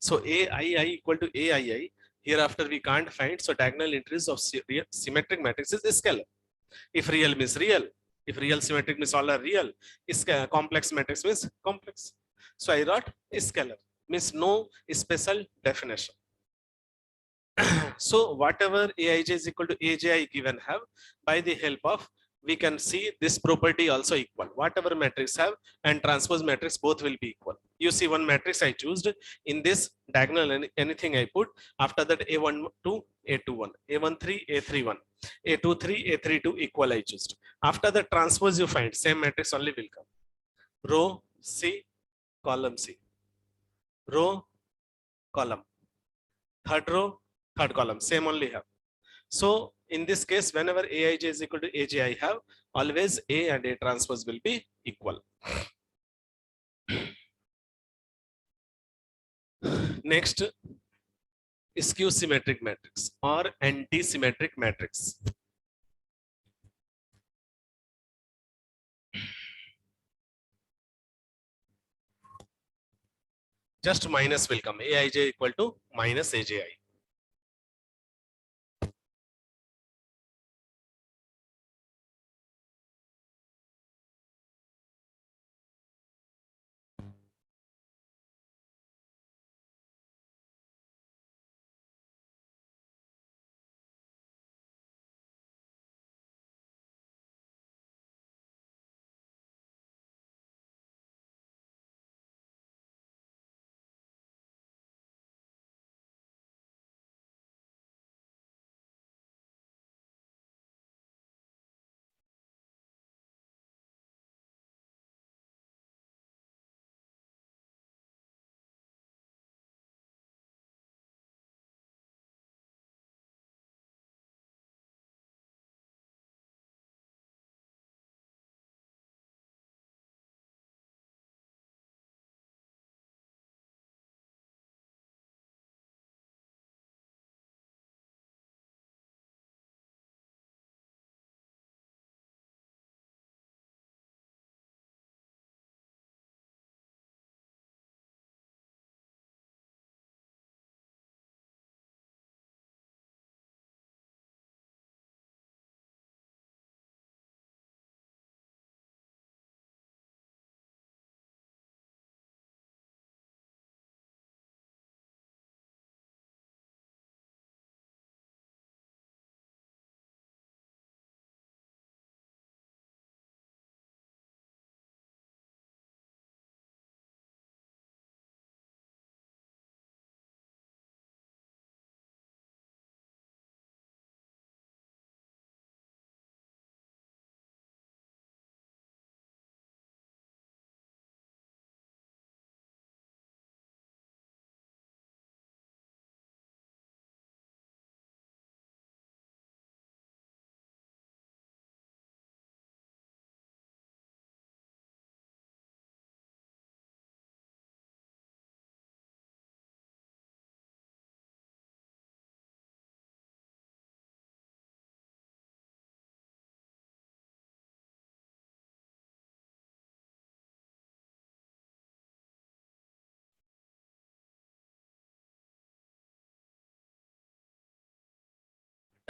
So Aii equal to Aii. Hereafter we can't find. So diagonal entries of symmetric matrix is scalar. If real means real. If real symmetric means all are real. Complex matrix means complex. So I wrote scalar. Means no special definition. So whatever Aij is equal to Aj given have, by the help of, we can see this property also equal. Whatever matrix have and transpose matrix both will be equal. You see one matrix I chose in this diagonal, anything I put, after that A12, A21, A13, A31, A23, A32 equal I chose. After the transpose you find same matrix only will come. Row C, column C, row, column, third row, third column, same only have. So in this case, whenever Aij is equal to Aj I have, always A and A transpose will be equal. Next, skew symmetric matrix or anti-symmetric matrix. Just minus will come. Aij equal to minus Aj.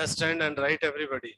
Understand and write everybody.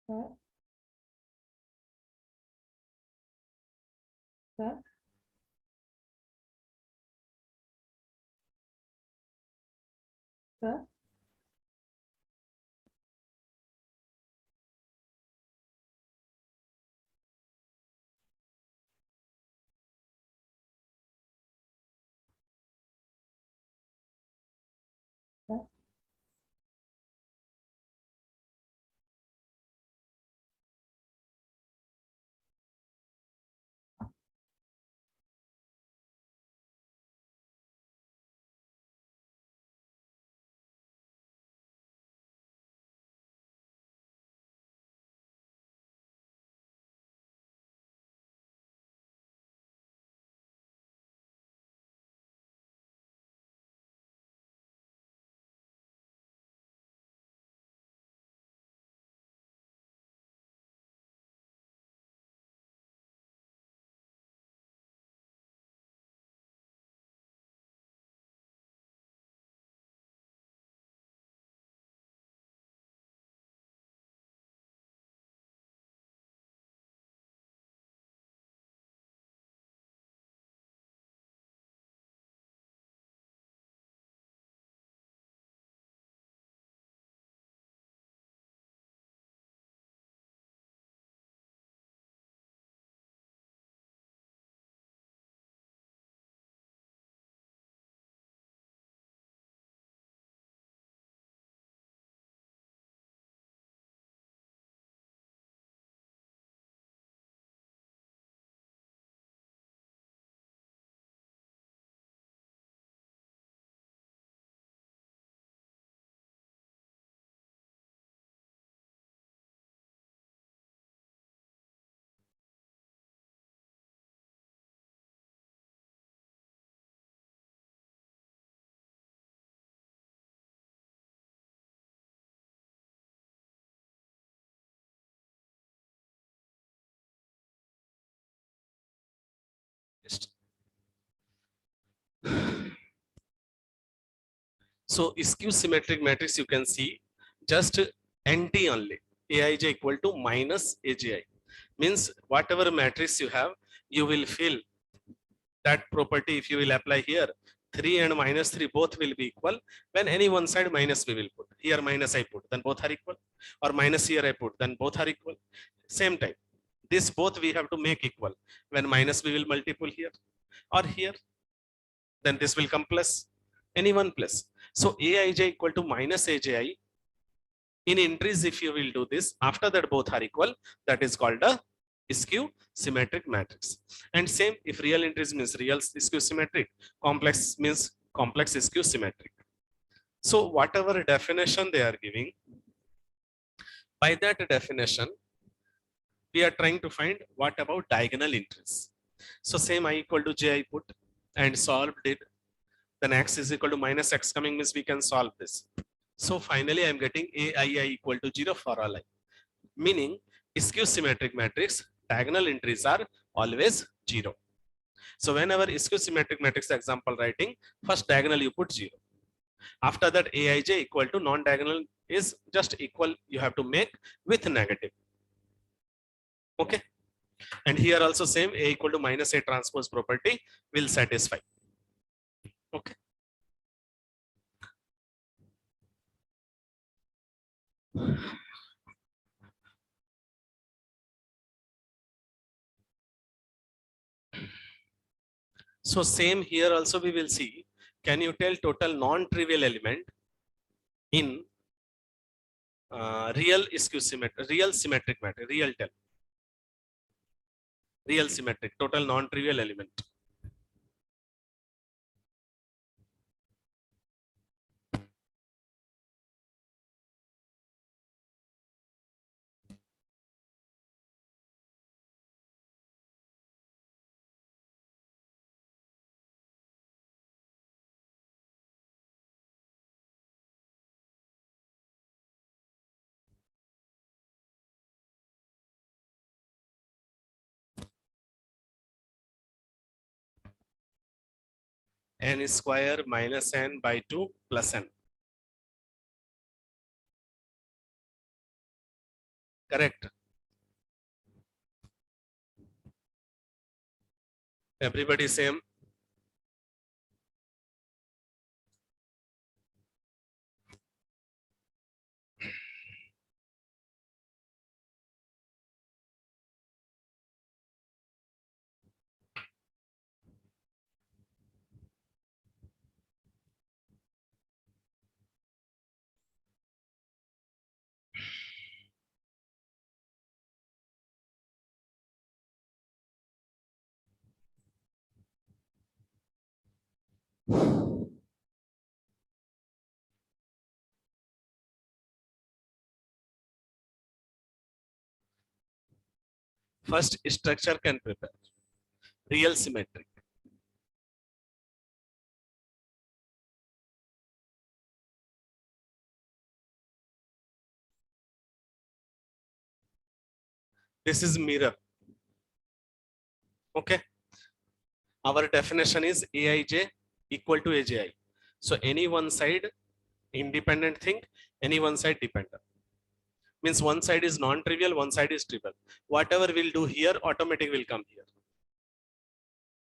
Sir, sir, sir, sir. So skew symmetric matrix, you can see just NT only. Aij equal to minus AGI. Means whatever matrix you have, you will feel that property if you will apply here. 3 and minus 3 both will be equal. When any one side minus we will put. Here minus I put, then both are equal. Or minus here I put, then both are equal. Same time. This both we have to make equal. When minus we will multiple here or here, then this will come plus. Any one plus. So Aij equal to minus AJI. In entries, if you will do this, after that both are equal, that is called a skew symmetric matrix. And same if real entries means real skew symmetric, complex means complex skew symmetric. So whatever definition they are giving, by that definition, we are trying to find what about diagonal entries. So same I equal to j I put and solved it. Then x is equal to minus x coming means we can solve this. So finally I am getting aii equal to 0 for all I. Meaning skew symmetric matrix diagonal entries are always 0. So whenever skew symmetric matrix example writing, first diagonal you put 0. After that aij equal to non-diagonal is just equal, you have to make with negative. Okay. And here also same a equal to minus a transpose property will satisfy. Okay. So same here also we will see. Can you tell total non-trivial element in real skew symmetric, real symmetric matrix? Real tell. Real symmetric, total non-trivial element. N square minus n by 2 plus n. Correct. Everybody same. First structure can prepare. Real symmetric. This is mirror. Okay. Our definition is Aij equal to Aj. So any one side independent thing, any one side dependent. Means one side is non-trivial, one side is trivial. Whatever we'll do here, automatic will come here.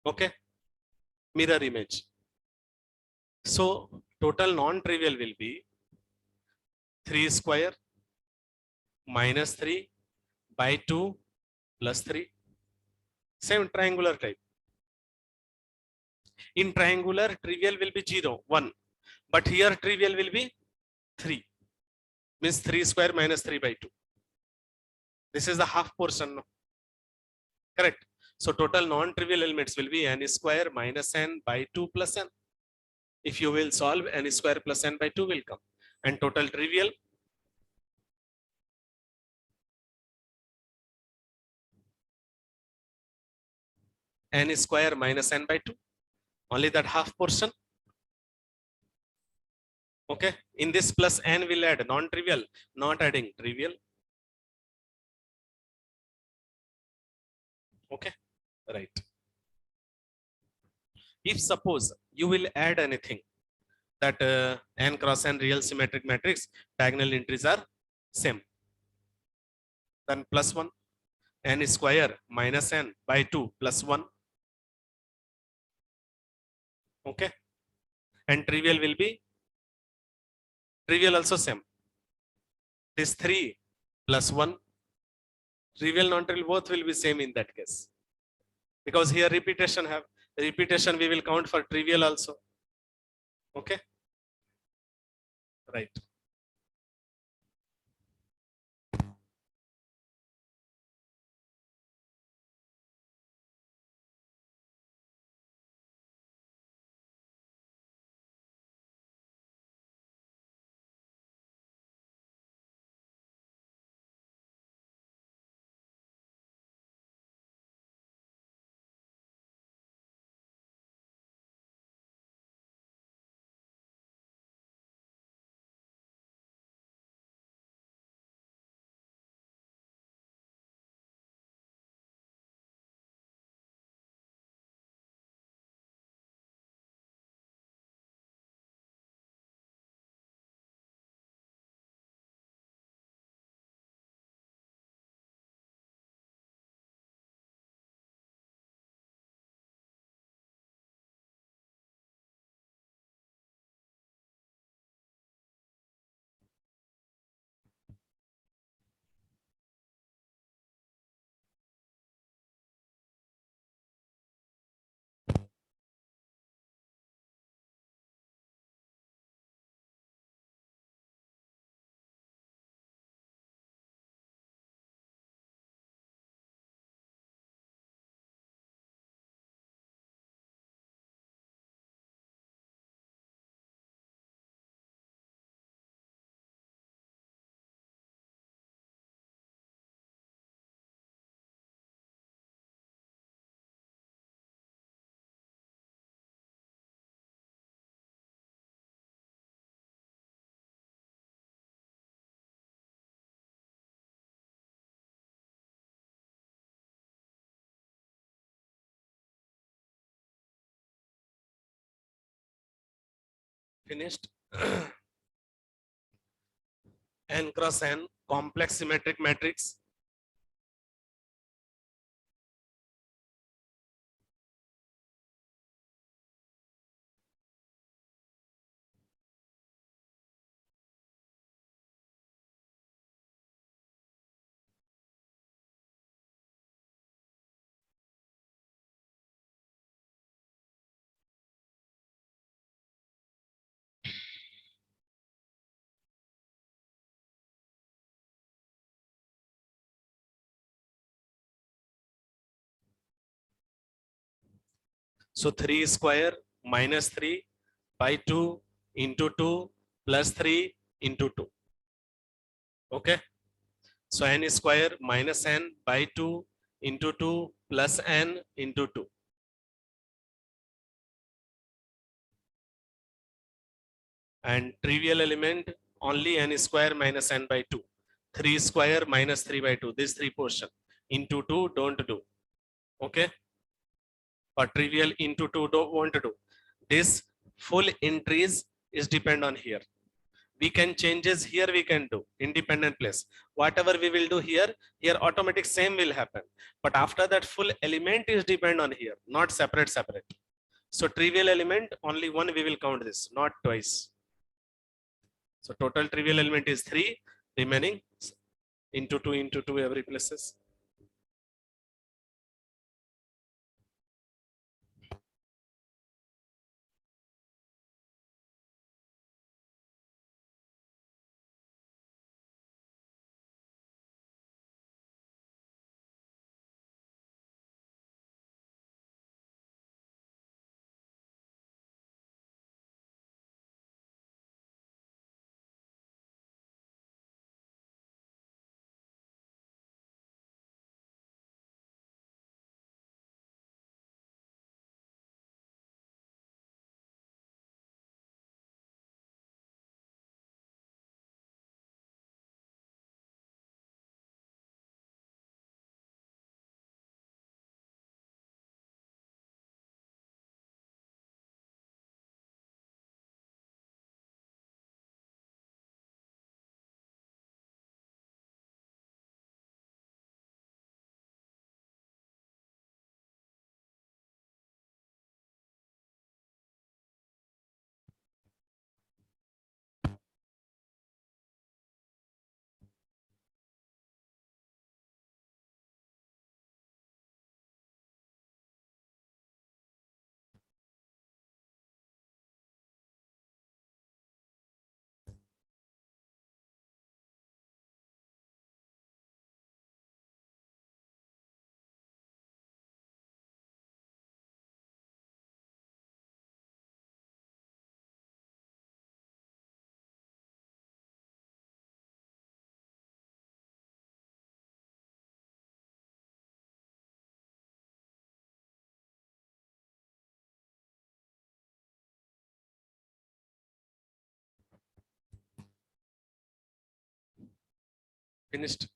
Okay. Mirror image. So total non-trivial will be 3 square minus 3 by 2 plus 3. Same triangular type. In triangular, trivial will be 0, 1. But here trivial will be 3. Means 3 square minus 3 by 2. This is the half portion. No? Correct. So total non-trivial elements will be n square minus n by 2 plus n. If you will solve, n square plus n by 2 will come. And total trivial n square minus n by 2. Only that half portion. Okay. In this plus n will add non-trivial, not adding trivial. Okay. Right. If suppose you will add anything that n cross n real symmetric matrix, diagonal entries are same. Then plus 1, n square minus n by 2 plus 1. Okay. And trivial will be trivial also same. This 3 plus 1. Trivial, non-trivial both will be same in that case. Because here repetition we will count for trivial also. Okay. Right. Finished. N cross n complex symmetric matrix. So 3 square minus 3 by 2 into 2 plus 3 into 2. Okay. So n square minus n by 2 into 2 plus n into 2. And trivial element only n square minus n by 2. 3 square minus 3 by 2. This 3 portion. Into 2 don't do. Okay. Or trivial into 2 don't want to do. This full increase is depend on here. We can changes here, we can do independent place. Whatever we will do here automatic same will happen. But after that full element is depend on here, not separate. So trivial element only one we will count this, not twice. So total trivial element is 3, remaining into 2 every places. Finished.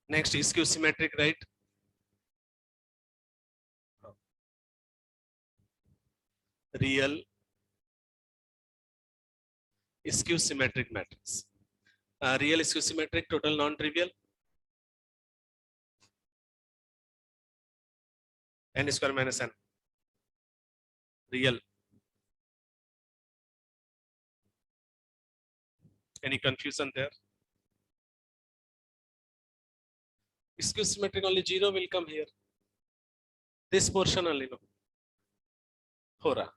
Next is skew symmetric, right? Real skew symmetric matrix. Real skew symmetric, total non-trivial. N square minus n. Real. Any confusion there? Skew symmetric only 0 will come here. This portion only no. Hora.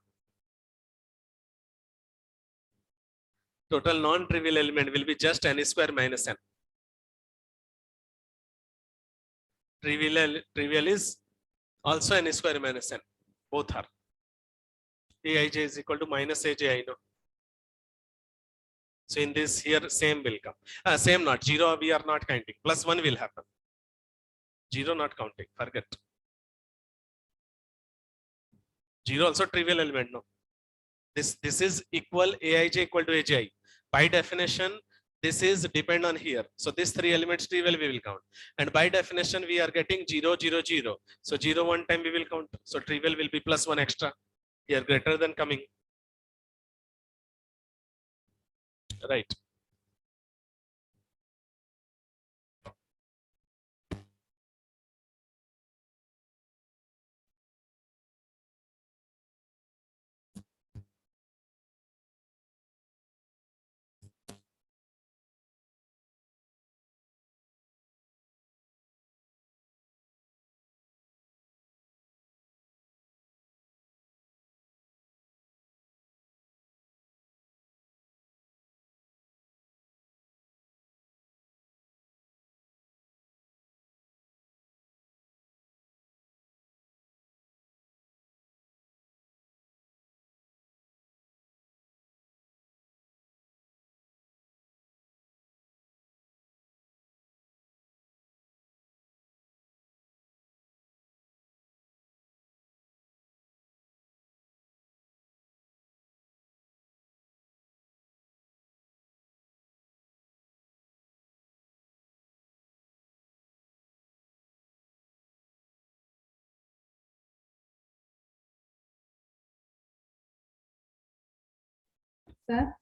Total non-trivial element will be just n square minus n. Trivial is also n square minus n. Both are. Aij is equal to minus aj, I know. So in this here same will come. Same not 0 we are not counting. Plus 1 will happen. 0 not counting. Forget. 0 also trivial element no. This is equal aij equal to aj. By definition, this is depend on here. So this 3 elements trivial we will count. And by definition, we are getting 0, 0, 0. So 0 one time we will count. So trivial will be plus 1 extra. Here greater than coming. Right. Sir.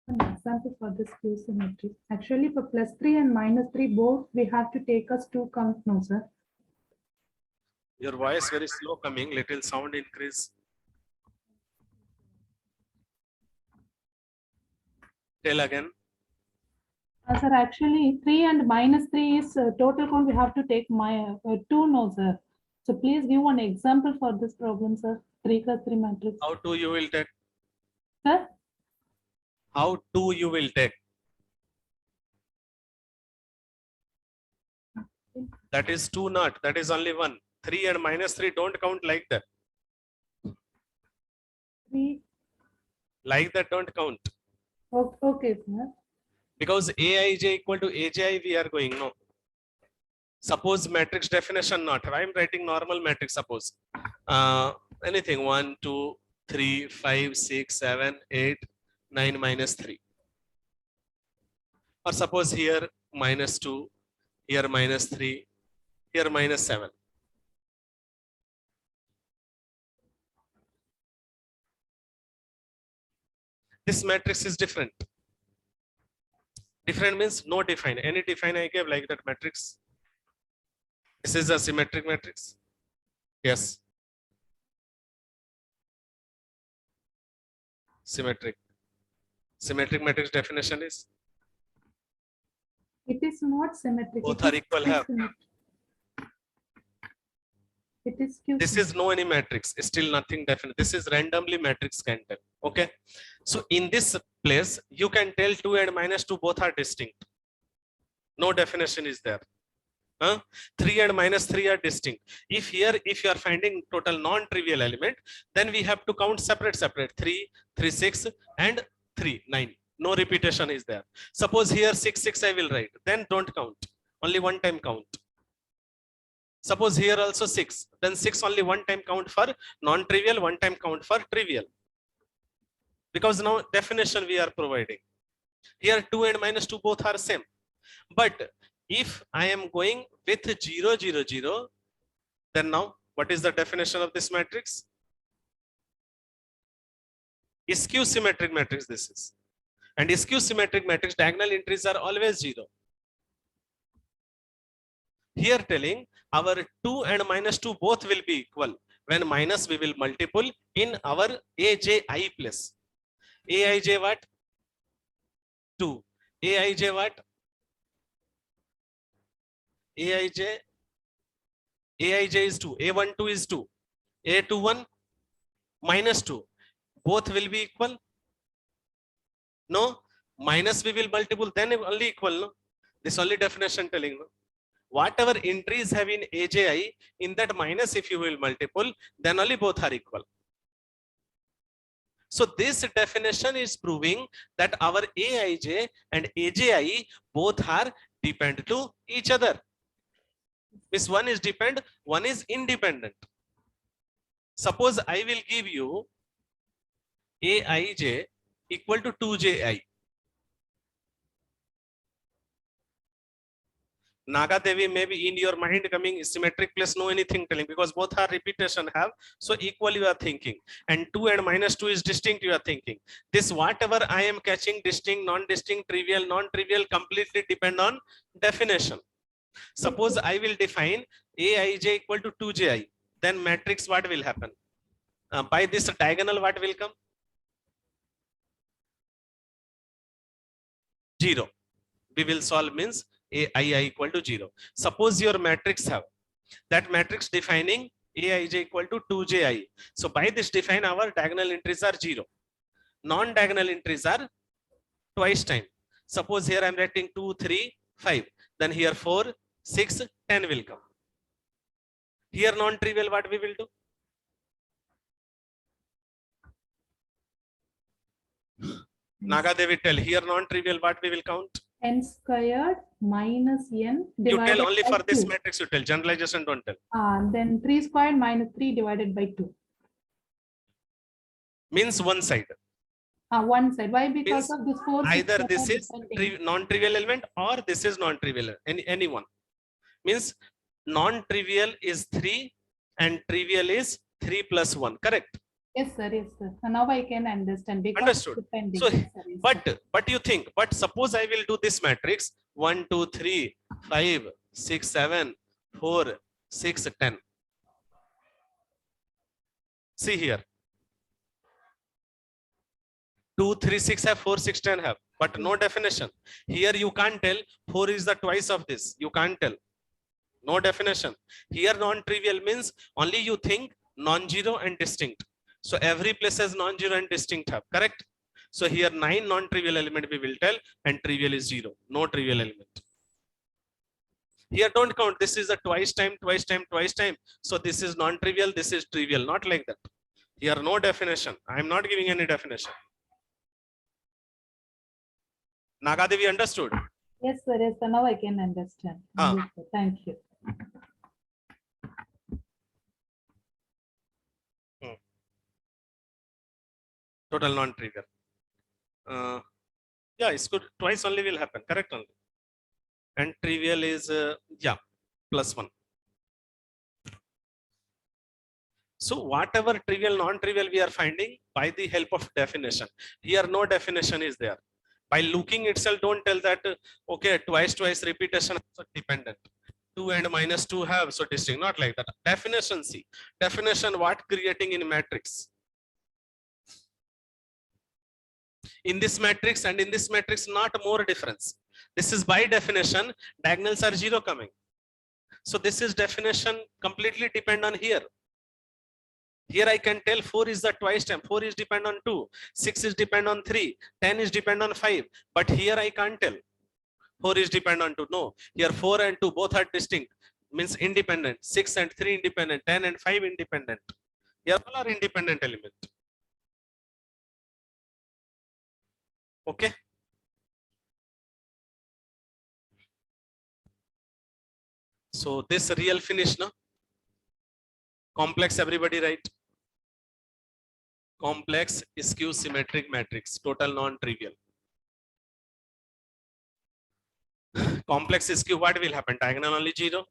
An example for this Q symmetry. Actually, for +3 and -3 both we have to take as 2 count now, sir. Your voice very slow coming, little sound increase. Tell again. Sir, actually 3 and -3 is total count. We have to take 2 now, sir. So please give one example for this problem, sir. 3 + 3 matrix. How 2 you will take? Sir? How 2 you will take? That is 2 not. That is only 1. 3 and -3 don't count like that. 3. Like that don't count. Okay, sir. Because Aij equal to Aj we are going no. Suppose matrix definition not. I am writing normal matrix. Suppose anything 1, 2, 3, 5, 6, 7, 8, 9 -3. Or suppose here -2, here -3, here -7. This matrix is different. Different means no define. Any define I gave like that matrix. This is a symmetric matrix. Yes. Symmetric. Symmetric matrix definition is? It is not symmetric. Both are equal have. It is Q. This is no any matrix. Still nothing definite. This is randomly matrix can tell. Okay. So in this place, you can tell 2 and -2 both are distinct. No definition is there. 3 and -3 are distinct. If you are finding total non-trivial element, then we have to count separate. 3, 3, 6 and 3, 9. No repetition is there. Suppose here 6, 6 I will write. Then don't count. Only one time count. Suppose here also 6. Then 6 only one time count for non-trivial, one time count for trivial. Because now definition we are providing. Here 2 and -2 both are same. But if I am going with 0, 0, 0, then now what is the definition of this matrix? Skew symmetric matrix this is. And skew symmetric matrix diagonal entries are always 0. Here telling our 2 and -2 both will be equal. When minus we will multiple in our Aj place. Aij what? 2. Aij what? Aij is 2. A12 is 2. A21 -2. Both will be equal. No, minus we will multiple, then only equal. No, this only definition telling. No, whatever entries have in Aj, in that minus if you will multiple, then only both are equal. So this definition is proving that our Aij and Aj both are dependent to each other. This one is dependent, one is independent. Suppose I will give you Aij equal to 2Ji. Naga Devi may be in your mind coming symmetric plus no anything telling, because both are repetition have, so equal you are thinking, and 2 and -2 is distinct you are thinking. This whatever I am catching distinct, non-distinct, trivial, non-trivial completely depend on definition. Suppose I will define Aij equal to 2Ji, then matrix what will happen? By this diagonal what will come? 0. We will solve means Ai equal to 0. Suppose your matrix have that matrix defining Aij equal to 2Ji. So by this define our diagonal entries are 0. Non-diagonal entries are twice time. Suppose here I am writing 2, 3, 5. Then here 4, 6, 10 will come. Here non-trivial what we will do? Naga Devi tell here non-trivial what we will count? N squared minus n You divided tell only by for this 2. matrix you tell, generalization don't tell. Then 3 squared minus 3 divided by 2. Means one side. One side. Why? Because Means of this 4. Either this is non-trivial element or this is non-trivial, any one. Means non-trivial is 3 and trivial is 3 plus 1, correct? Yes, sir. Yes, sir. Now I can understand because Understood. it's depending. So, Yes, sir. Yes, sir. but you think, but suppose I will do this matrix 1, 2, 3, 5, 6, 7, 4, 6, 10. See here. 2, 3, 6 have, 4, 6, 10 have, but no definition. Here you can't tell 4 is the twice of this. You can't tell. No definition. Here non-trivial means only you think non-zero and distinct. So every place has non-zero and distinct have, correct? So here 9 non-trivial element we will tell and trivial is 0. No trivial element. Here don't count. This is a twice time, twice time, twice time. So this is non-trivial, this is trivial. Not like that. Here no definition. I am not giving any definition. Nagadevi understood? Yes, sir. Yes, sir. Now I can understand. Ah. Yes, sir. Thank you. Total non-trivial. Yeah, it's good. Twice only will happen. Correct only. And trivial is yeah, +1. So whatever trivial, non-trivial we are finding by the help of definition. Here no definition is there. By looking itself, don't tell that okay, twice repetition is dependent. 2 and -2 have so distinct. Not like that. Definition, see. Definition what creating in matrix. In this matrix and in this matrix, not more difference. This is by definition, diagonals are 0 coming. So this is definition completely depend on here. Here I can tell 4 is the twice time, 4 is depend on 2, 6 is depend on 3, 10 is depend on 5. But here I can't tell 4 is depend on 2. No, here 4 and 2 both are distinct, means independent. 6 and 3 independent, 10 and 5 independent. Here all are independent element. Okay. So this real finish, no? Complex, everybody right? Complex skew symmetric matrix, total non-trivial. Complex skew, what will happen? Diagonal only 0.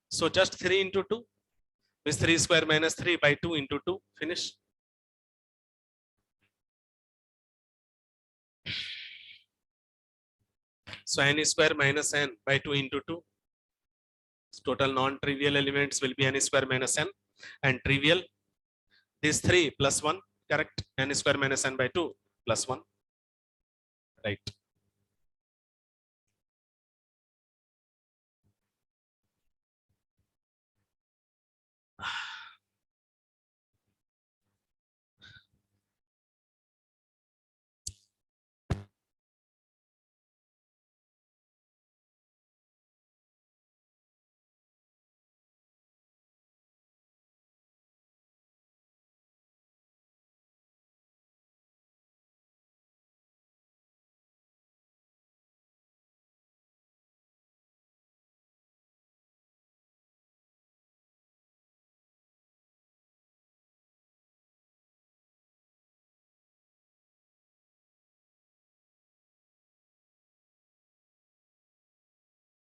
So just 3 into 2 is 3 square minus 3 by 2 into 2. Finish. So n square minus n by 2 into 2. Total non-trivial elements will be n square minus n, and trivial this 3 plus 1, correct? N square minus n by 2 plus 1, right?